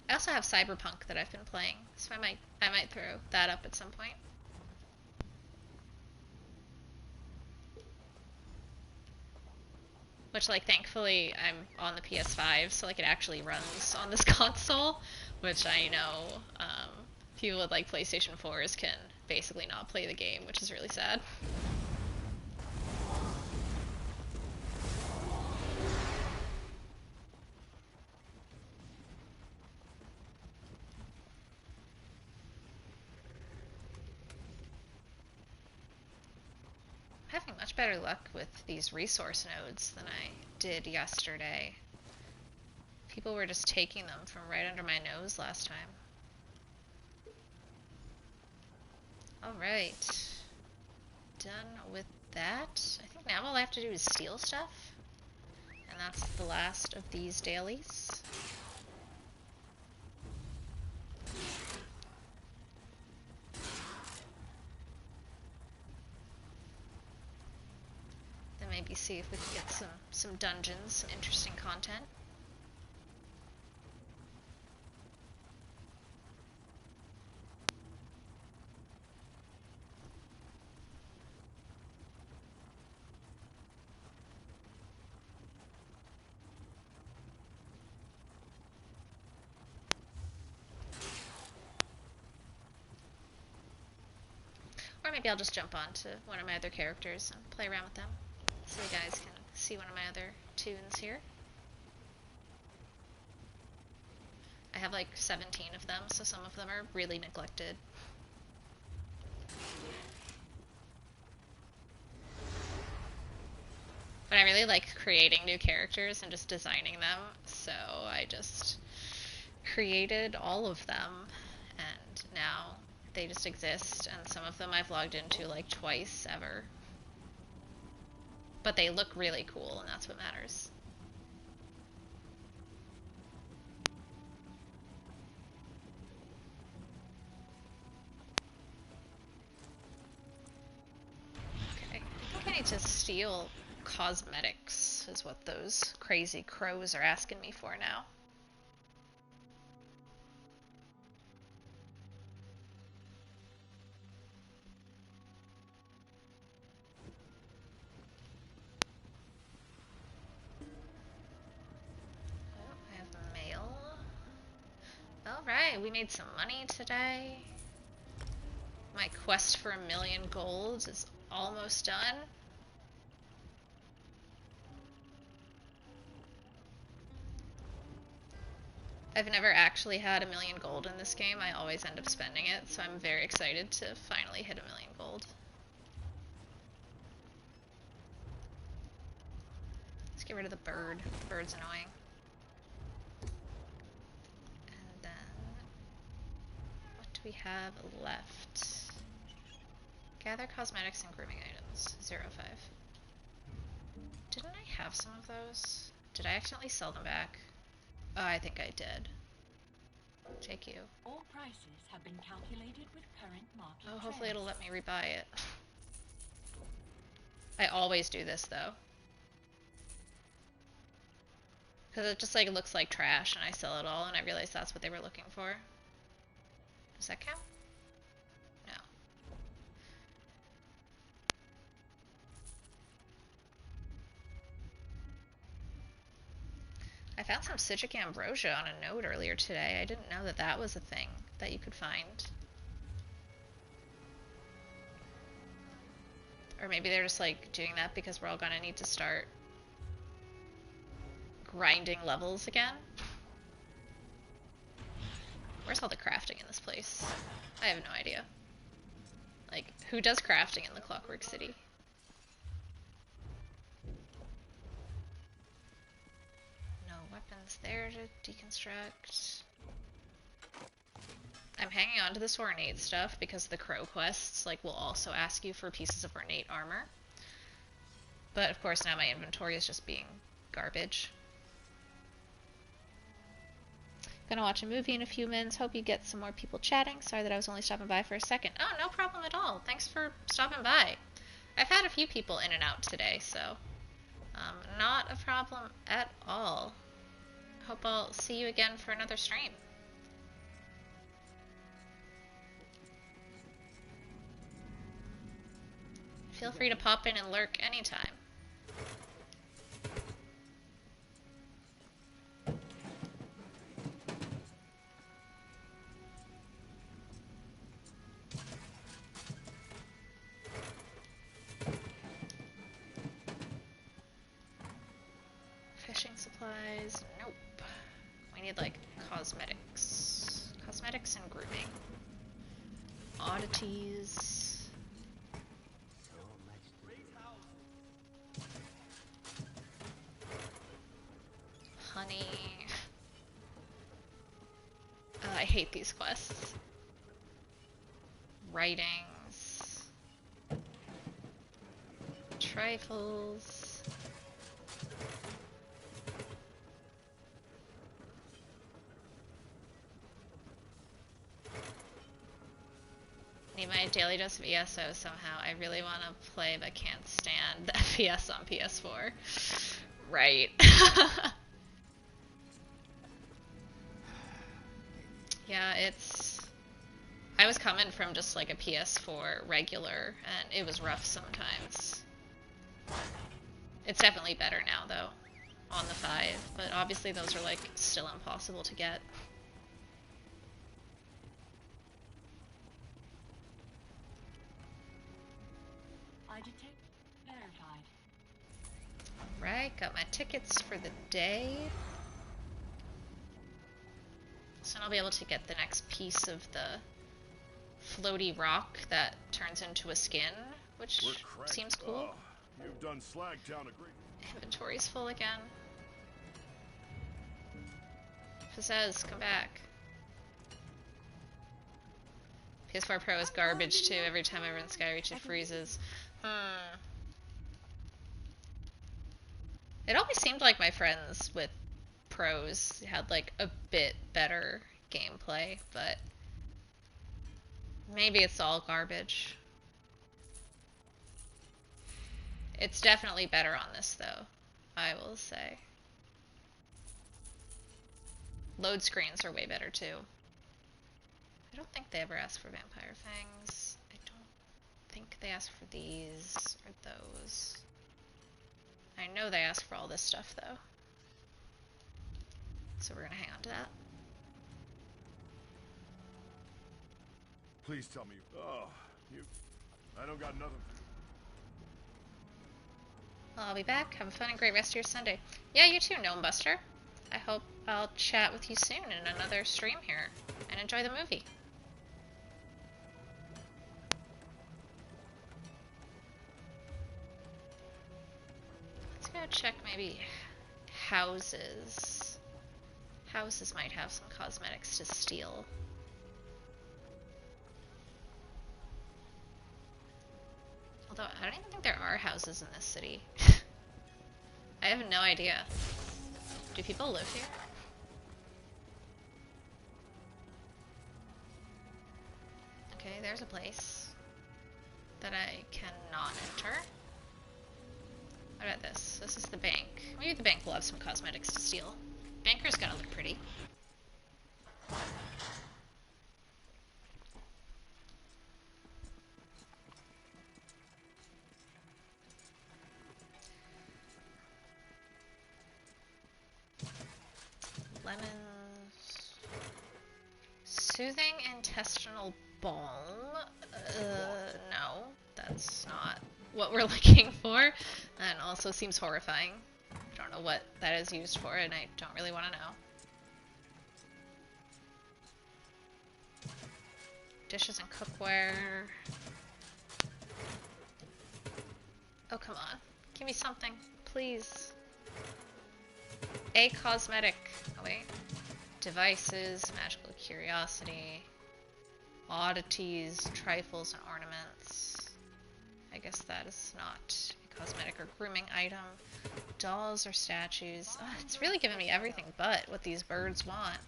I also have Cyberpunk that I've been playing, so I might throw that up at some point. Which, like, thankfully I'm on the PS5, so like it actually runs on this console, which I know people with like PlayStation 4s can basically not play the game, which is really sad. Having much better luck with these resource nodes than I did yesterday. People were just taking them from right under my nose last time. Alright. Done with that. I think now all I have to do is steal stuff. And that's the last of these dailies. Maybe see if we can get some dungeons, some interesting content. maybe I'll just jump on to one of my other characters and play around with them. So you guys can see one of my other tunes here. I have like 17 of them, so some of them are really neglected. But I really like creating new characters and just designing them, so I just created all of them, and now they just exist, and some of them I've logged into like twice ever. But they look really cool, and that's what matters. Okay, I think I need to steal cosmetics, is what those crazy crows are asking me for now. I have mail. Alright, we made some money today. My quest for 1,000,000 gold is almost done. I've never actually had 1,000,000 gold in this game. I always end up spending it, so I'm very excited to finally hit 1,000,000 gold. Let's get rid of the bird. The bird's annoying. And then, what do we have left? Gather cosmetics and grooming items. 0.5. Didn't I have some of those? Did I accidentally sell them back? Oh, I think I did. Take you. All prices have been calculated with current market Oh, hopefully it'll trends. let me rebuy it. I always do this though. Because it just like looks like trash and I sell it all and I realize that's what they were looking for. Does that count? No. I found some citric ambrosia on a node earlier today. I didn't know that that was a thing that you could find. Or maybe they're just like doing that because we're all gonna need to start grinding levels again. Where's all the crafting in this place? I have no idea. Like, who does crafting in the Clockwork City? No weapons there to deconstruct. I'm hanging on to this ornate stuff because the crow quests like will also ask you for pieces of ornate armor. But of course now my inventory is just being garbage. Gonna watch a movie in a few minutes. Hope you get some more people chatting. Sorry that I was only stopping by for a second. Oh, no problem at all. Thanks for stopping by. I've had a few people in and out today, so not a problem at all. Hope I'll see you again for another stream. Feel free to pop in and lurk anytime. Fishing supplies, nope. We need like cosmetics. Cosmetics and grooming. Oddities. Honey. Oh, I hate these quests. Writings. Trifles. Need my daily dose of ESO somehow. I really want to play but can't stand the FPS on PS4. Right. Yeah, it's... I was coming from just like a PS4 regular, and it was rough sometimes. It's definitely better now, though, on the 5, but obviously those are like still impossible to get. detect verified. Right, got my tickets for the day. So I'll be able to get the next piece of the floaty rock that turns into a skin, which seems cool. Oh, you've done Slagtown a great. Inventory's full again. Pizzazz, come back. PS4 Pro is garbage too. Every time I run Skyreach it freezes. It always seemed like my friends with pros had like a bit better gameplay, but maybe it's all garbage. It's definitely better on this though, I will say. Load screens are way better too. I don't think they ever ask for vampire fangs. I don't think they ask for these or those. I know they ask for all this stuff though. So we're gonna hang on to that. Please tell me. Oh, you. I don't got nothing for you. Well, I'll be back. Have a fun and great rest of your Sunday. Yeah, you too, Gnome Buster. I hope I'll chat with you soon in another stream here. And enjoy the movie. Let's go check maybe houses. Houses might have some cosmetics to steal. Although, I don't even think there are houses in this city. I have no idea. Do people live here? Okay, there's a place that I cannot enter. What about this? This is the bank. Maybe the bank will have some cosmetics to steal. Banker's gotta look pretty. Lemons. Soothing intestinal balm? No, that's not what we're looking for. And also seems horrifying. I don't know what that is used for, and I don't really want to know. Dishes and cookware. Oh, come on. Give me something, please. A cosmetic. Oh, wait. Devices, magical curiosity, oddities, trifles, and ornaments. I guess that is not a cosmetic or grooming item. Dolls or statues. Oh, it's really giving me everything but what these birds want.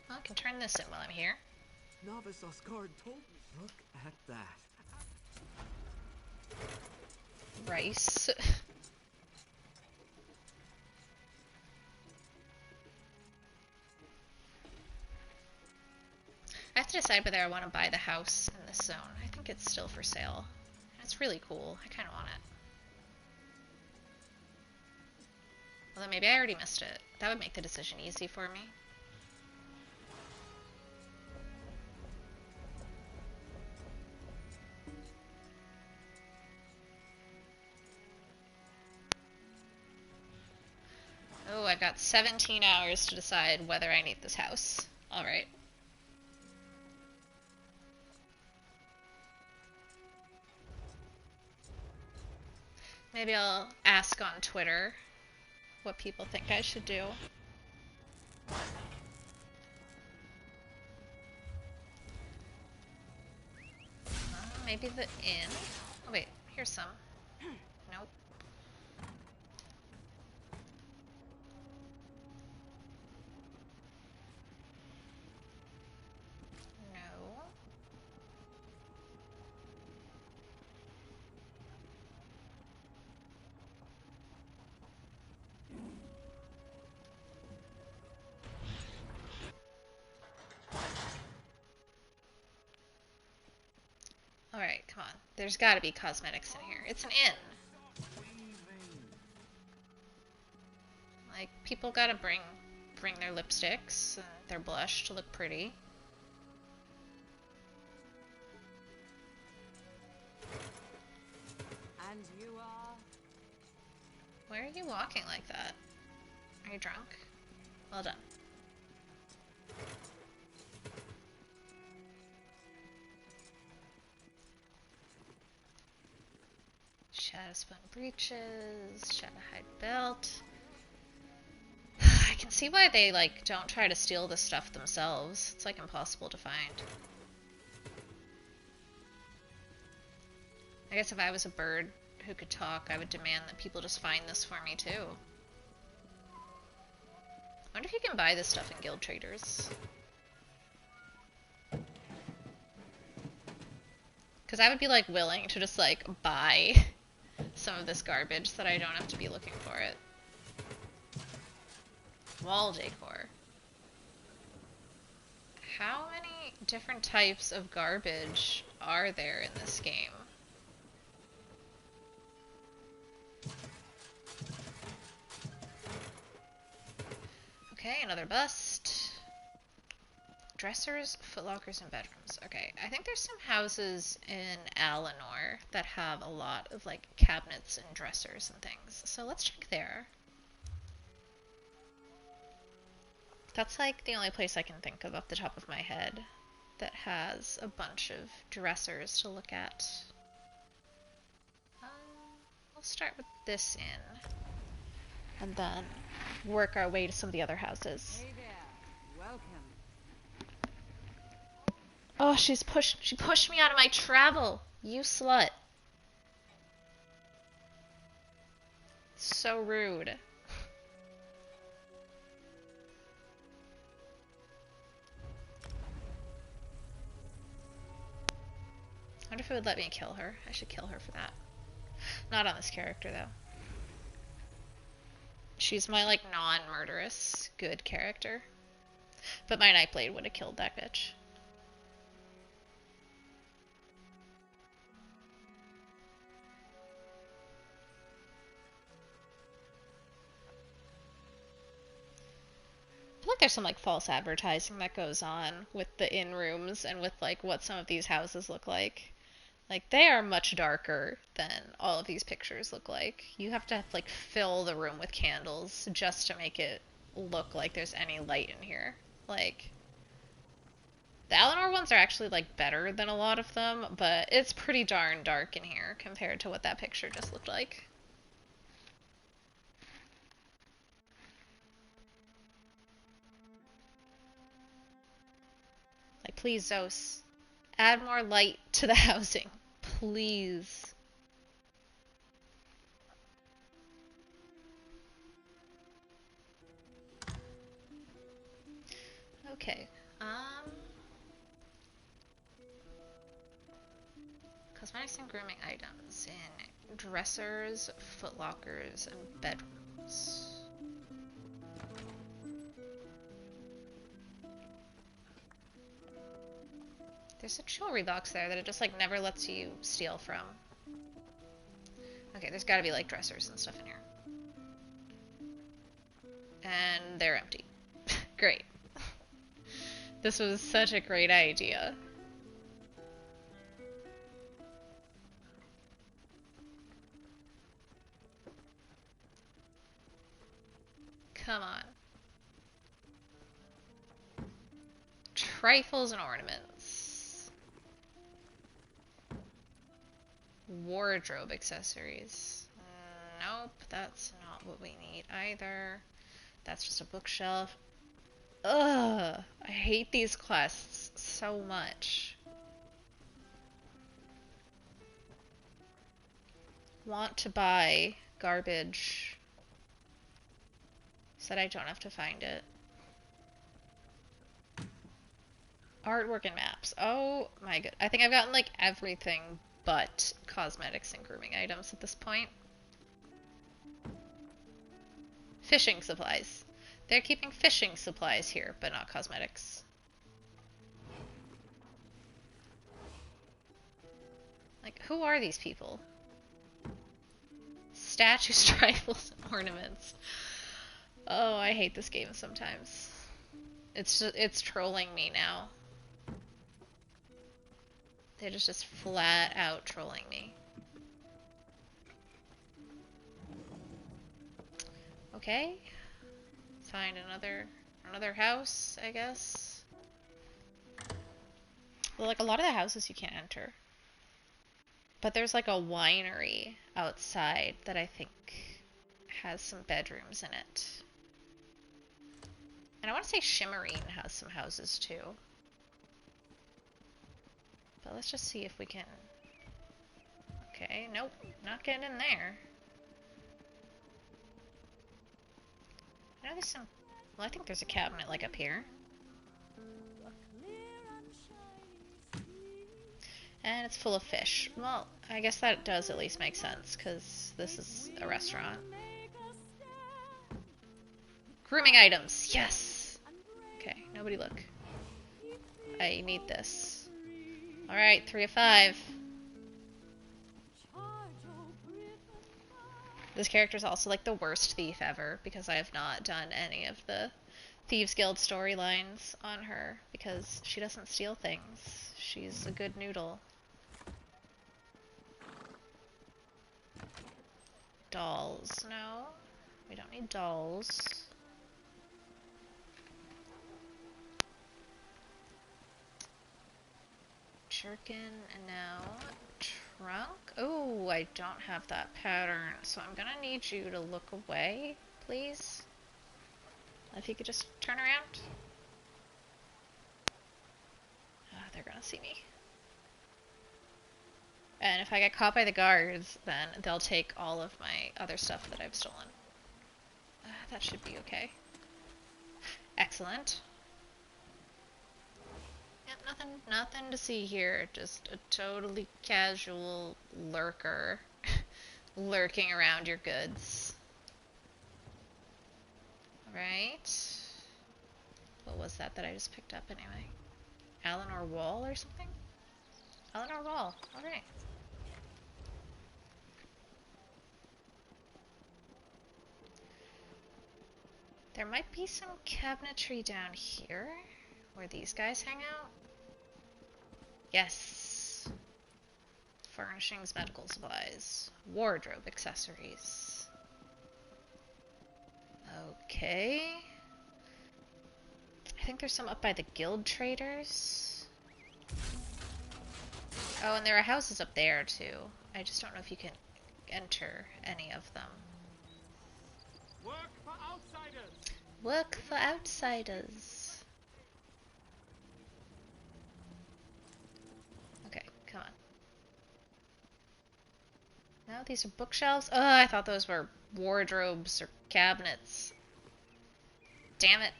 Well, I can turn this in while I'm here. Novice Oscar told me. Look at that. Rice. I have to decide whether I want to buy the house in this zone. I think it's still for sale. It's really cool. I kind of want it. Although maybe I already missed it. That would make the decision easy for me. Oh, I've got 17 hours to decide whether I need this house. Alright. Maybe I'll ask on Twitter what people think I should do. Maybe the inn? Oh wait, here's some. Nope. No. Alright, come on. There's gotta be cosmetics in here. It's an inn. Like, people gotta bring their lipsticks and their blush to look pretty. Why are you walking like that? Are you drunk? Well done. Shadowspun breeches, Shadowhide belt. I can see why they, like, don't try to steal this stuff themselves. It's, like, impossible to find. I guess if I was a bird who could talk, I would demand that people just find this for me, too. I wonder if you can buy this stuff in guild traders. Because I would be, like, willing to just, like, buy some of this garbage so that I don't have to be looking for it. Wall decor. How many different types of garbage are there in this game? Okay, another bust. Dressers, footlockers, and bedrooms. Okay, I think there's some houses in Alinor that have a lot of, like, cabinets and dressers and things. So let's check there. That's, like, the only place I can think of off the top of my head that has a bunch of dressers to look at. We'll start with this inn, and then work our way to some of the other houses. Hey there. Welcome. Oh, she pushed me out of my travel. You slut. So rude. I wonder if it would let me kill her. I should kill her for that. Not on this character, though. She's my, like, non-murderous good character. But my Nightblade would have killed that bitch. I feel like there's some, like, false advertising that goes on with the inn rooms and with, like, what some of these houses look like. Like, they are much darker than all of these pictures look like. You have to, like, fill the room with candles just to make it look like there's any light in here. Like, the Alinor ones are actually, like, better than a lot of them, but it's pretty darn dark in here compared to what that picture just looked like. Like, please, Zeus, add more light to the housing. Please. Okay. Cosmetics and grooming items in dressers, footlockers, and bedrooms. There's a jewelry box there that it just, like, never lets you steal from. Okay, there's gotta be, like, dressers and stuff in here. And they're empty. Great. This was such a great idea. Come on. Trifles and ornaments. Wardrobe accessories. Nope, that's not what we need either. That's just a bookshelf. Ugh, I hate these quests so much. Want to buy garbage so that I don't have to find it. Artwork and maps. Oh my god. I think I've gotten, like, everything but cosmetics and grooming items at this point. Fishing supplies. They're keeping fishing supplies here, but not cosmetics. Like, who are these people? Statues, trifles, and ornaments. Oh, I hate this game sometimes. It's trolling me now. It is just flat out trolling me. Okay. Find another house, I guess. Well, like a lot of the houses you can't enter. But there's like a winery outside that I think has some bedrooms in it. And I want to say Shimmerine has some houses too. But let's just see if we can... Okay, nope, not getting in there. I know there's some... Well, I think there's a cabinet like up here. And it's full of fish. Well, I guess that does at least make sense, because this is a restaurant. Grooming items, yes! Okay, nobody look. I need this. Alright, 3 of 5. This character is also like the worst thief ever, because I have not done any of the Thieves Guild storylines on her, because she doesn't steal things. She's a good noodle. Dolls, no. We don't need dolls. Jerkin, and now trunk. Oh, I don't have that pattern, so I'm gonna need you to look away, please. If you could just turn around. They're gonna see me. And if I get caught by the guards, then they'll take all of my other stuff that I've stolen. That should be okay. Excellent. Yep, nothing to see here. Just a totally casual lurker lurking around your goods. Alright. What was that I just picked up anyway? Eleanor Wall or something? Eleanor Wall. Alright. There might be some cabinetry down here where these guys hang out. Yes. Furnishings, medical supplies, wardrobe accessories. Okay. I think there's some up by the guild traders. Oh, and there are houses up there too. I just don't know if you can enter any of them. Work for outsiders! Work for outsiders. Okay, come on. No, these are bookshelves? Oh, I thought those were wardrobes or cabinets. Damn it.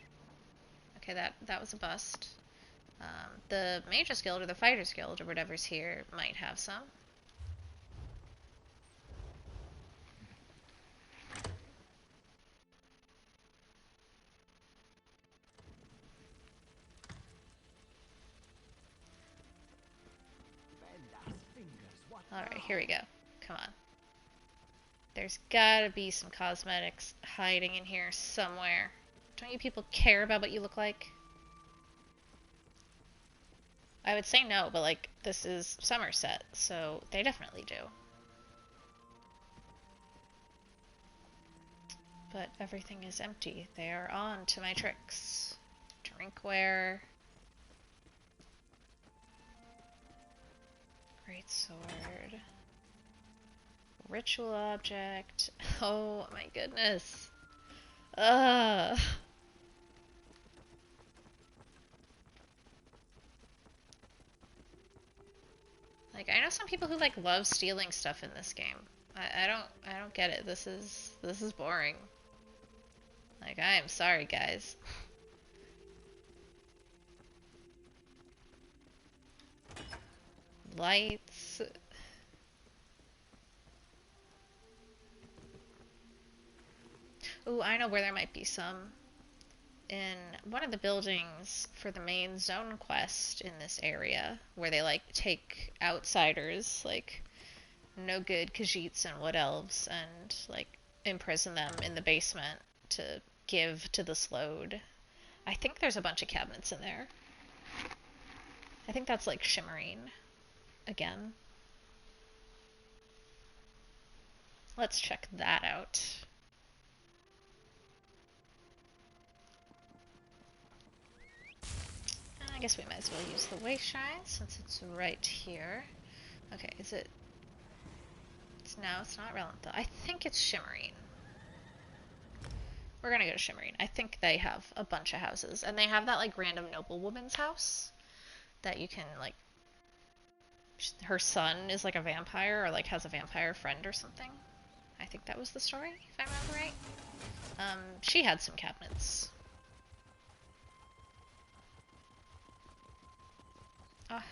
Okay, that was a bust. The Mages Guild or the Fighters Guild or whatever's here might have some. Alright, here we go. Come on. There's gotta be some cosmetics hiding in here somewhere. Don't you people care about what you look like? I would say no, but like, this is Somerset, so they definitely do. But everything is empty. They are on to my tricks. Drinkware. Great sword. Ritual object. Oh my goodness. Ugh. Like, I know some people who like love stealing stuff in this game. I don't get it. This is boring. Like, I am sorry, guys. Lights. Ooh, I know where there might be some. In one of the buildings for the main zone quest in this area, where they like take outsiders, like no good Khajiits and Wood Elves, and like imprison them in the basement to give to the Slode. I think there's a bunch of cabinets in there. I think that's like Shimmerine again. Let's check that out. guess we might as well use the way shrine since it's right here. Okay, is it? No, it's not Relantha. I think it's Shimmerine. We're gonna go to Shimmerine. I think they have a bunch of houses, and they have that like random noblewoman's house that you can like. Her son is like a vampire or like has a vampire friend or something. I think that was the story, if I remember right. She had some cabinets. Oh,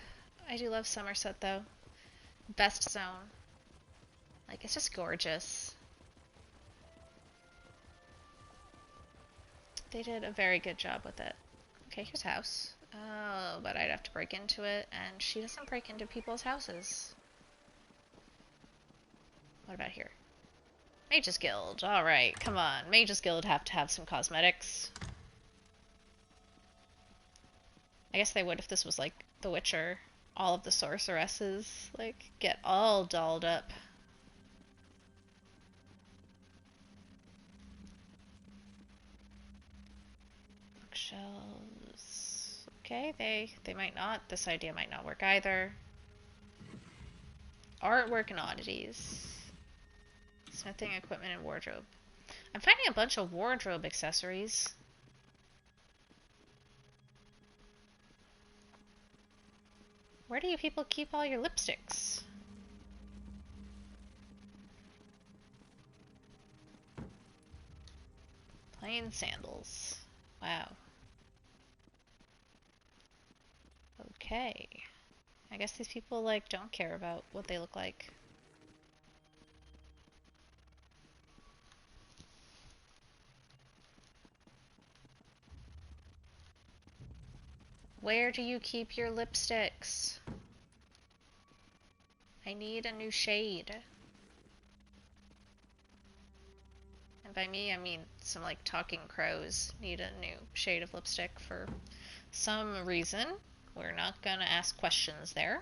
I do love Somerset though. Best zone. Like, it's just gorgeous. They did a very good job with it. Okay, here's a house. Oh, but I'd have to break into it, and she doesn't break into people's houses. What about here? Mage's Guild. Alright, come on. Mage's Guild have to have some cosmetics. I guess they would if this was like The Witcher. All of the sorceresses, like, get all dolled up. Bookshelves. Okay, they might not. This idea might not work either. Artwork and oddities. Smithing equipment and wardrobe. I'm finding a bunch of wardrobe accessories. Where do you people keep all your lipsticks? Plain sandals. Wow. Okay. I guess these people, like, don't care about what they look like. Where do you keep your lipsticks? I need a new shade. And by me, I mean some, like, talking crows need a new shade of lipstick for some reason. We're not gonna ask questions there.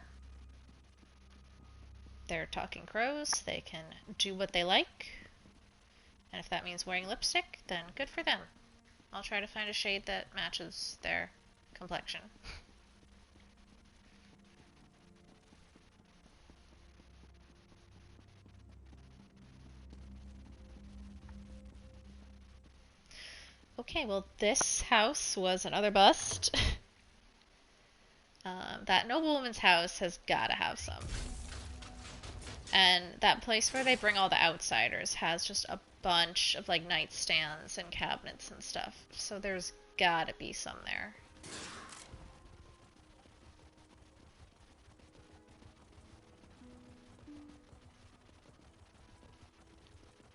They're talking crows. They can do what they like. And if that means wearing lipstick, then good for them. I'll try to find a shade that matches their complexion. Okay, well, this house was another bust. That noblewoman's house has gotta have some. And that place where they bring all the outsiders has just a bunch of, like, nightstands and cabinets and stuff. So there's gotta be some there.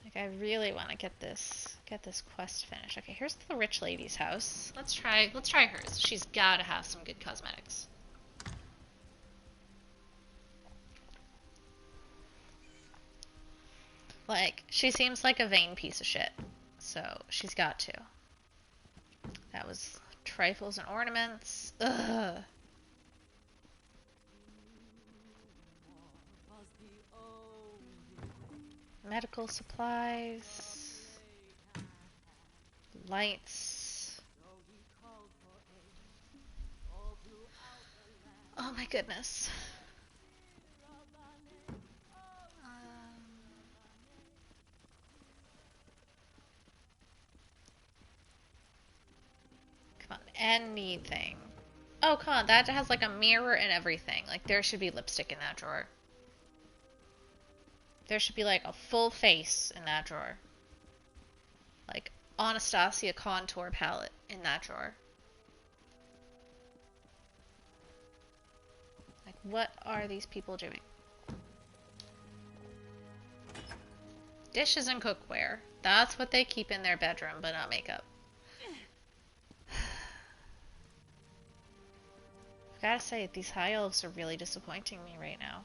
Like, I really want to get this quest finished. Okay, here's the rich lady's house. Let's try hers. She's gotta have some good cosmetics. Like, she seems like a vain piece of shit. So, she's got to. That was trifles and ornaments. Ugh. Medical supplies. Lights. Oh my goodness. Come on, anything. Oh, come on, that has like a mirror and everything. Like, there should be lipstick in that drawer. There should be like a full face in that drawer. Like, Anastasia contour palette in that drawer. Like, what are these people doing? Dishes and cookware. That's what they keep in their bedroom, but not makeup. I've gotta say, these high elves are really disappointing me right now.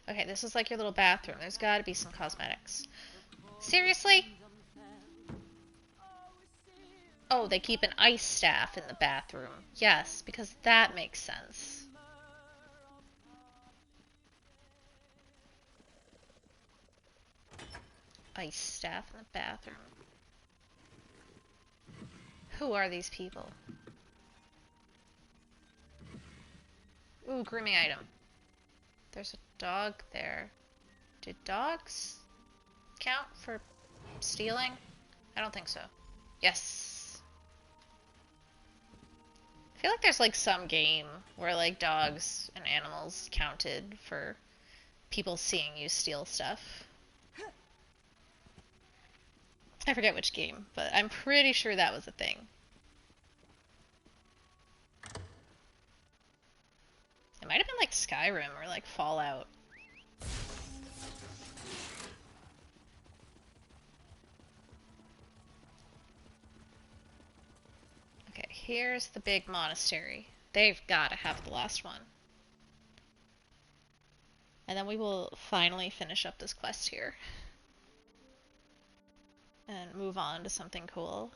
Okay, this is like your little bathroom. There's gotta be some cosmetics. Seriously? Oh, they keep an ice staff in the bathroom. Yes, because that makes sense. ice staff in the bathroom. Who are these people? Ooh, grooming item. There's a dog there. Did dogs count for stealing? I don't think so. Yes. I feel like there's like some game where like dogs and animals counted for people seeing you steal stuff. I forget which game, but I'm pretty sure that was a thing. It might have been like Skyrim or like Fallout. Okay, here's the big monastery. They've got to have the last one. And then we will finally finish up this quest here. And move on to something cool.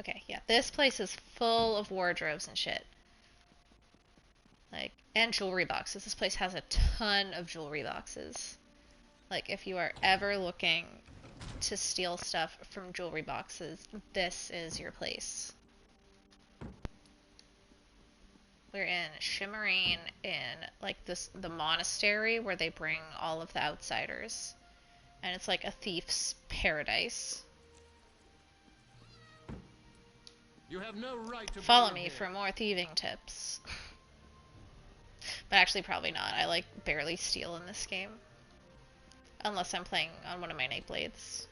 Okay, yeah, this place is full of wardrobes and shit. Like, and jewelry boxes. This place has a ton of jewelry boxes. Like, if you are ever looking to steal stuff from jewelry boxes, this is your place. We're in Shimmerine in, like, the monastery where they bring all of the outsiders. And it's like a thief's paradise. You have no right to Follow me for more thieving tips. But actually probably not. I like barely steal in this game. Unless I'm playing on one of my night blades.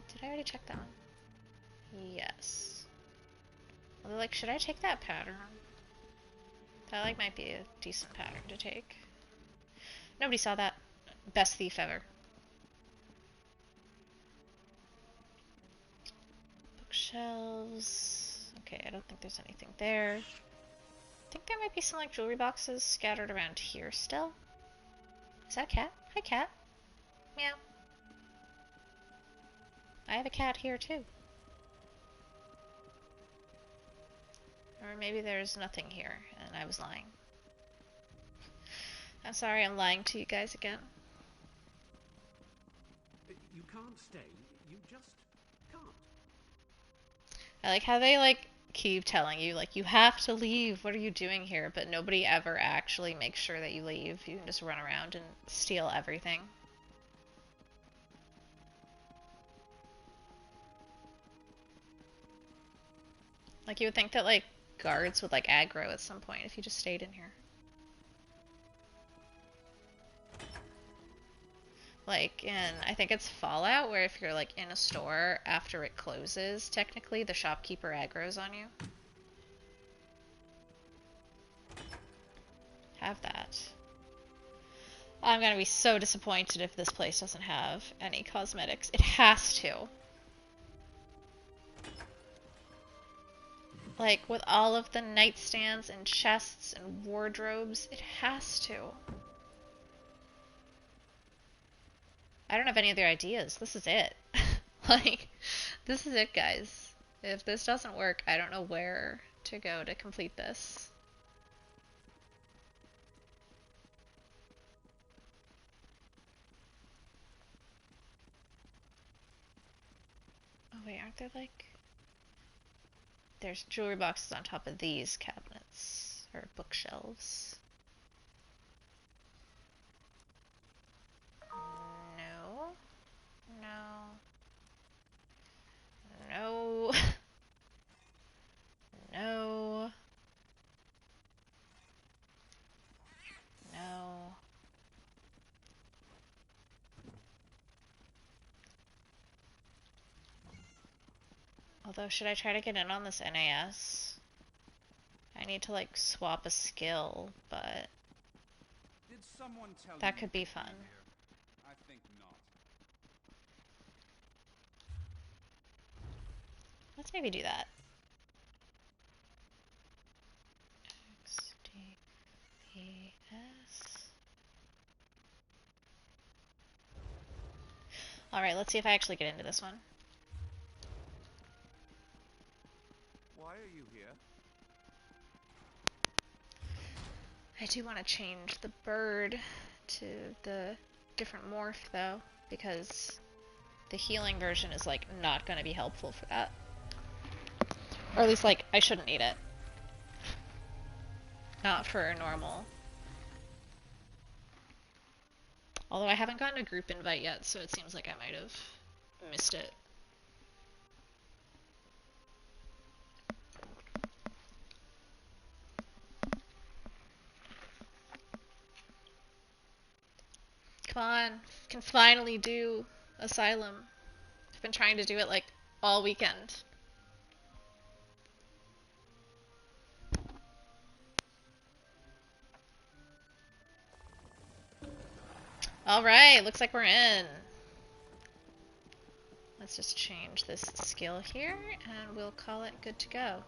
Did I already check that one? Yes. Although, like, should I take that pattern? That, like, might be a decent pattern to take. Nobody saw that. Best thief ever. Bookshelves. Okay, I don't think there's anything there. I think there might be some, like, jewelry boxes scattered around here still. Is that a cat? Hi, cat. Meow. I have a cat here, too. Or maybe there's nothing here, and I was lying. I'm sorry, I'm lying to you guys again. You can't stay. You just can't. I like how they, like, keep telling you, like, you have to leave, what are you doing here? But nobody ever actually makes sure that you leave. You can just run around and steal everything. Like, you would think that, like, guards would, like, aggro at some point if you just stayed in here. Like, in, I think it's Fallout, where if you're, like, in a store after it closes, technically, the shopkeeper aggro's on you. Have that. I'm gonna be so disappointed if this place doesn't have any cosmetics. It has to. Like, with all of the nightstands and chests and wardrobes, it has to. I don't have any other ideas. This is it. Like, this is it, guys. If this doesn't work, I don't know where to go to complete this. Oh wait, aren't there like... There's jewelry boxes on top of these cabinets, or bookshelves. No. No. No. No. No. Although, should I try to get in on this NAS? I need to, like, swap a skill, but Did someone tell that you could be fun. I think not. Let's maybe do that. XDPS. Alright, let's see if I actually get into this one. I do want to change the bird to the different morph though, because the healing version is like not going to be helpful for that. Or at least like I shouldn't need it. Not for a normal. Although I haven't gotten a group invite yet, so it seems like I might have missed it. Come on, can finally do Asylum. I've been trying to do it like all weekend. Alright, looks like we're in. Let's just change this skill here and we'll call it good to go.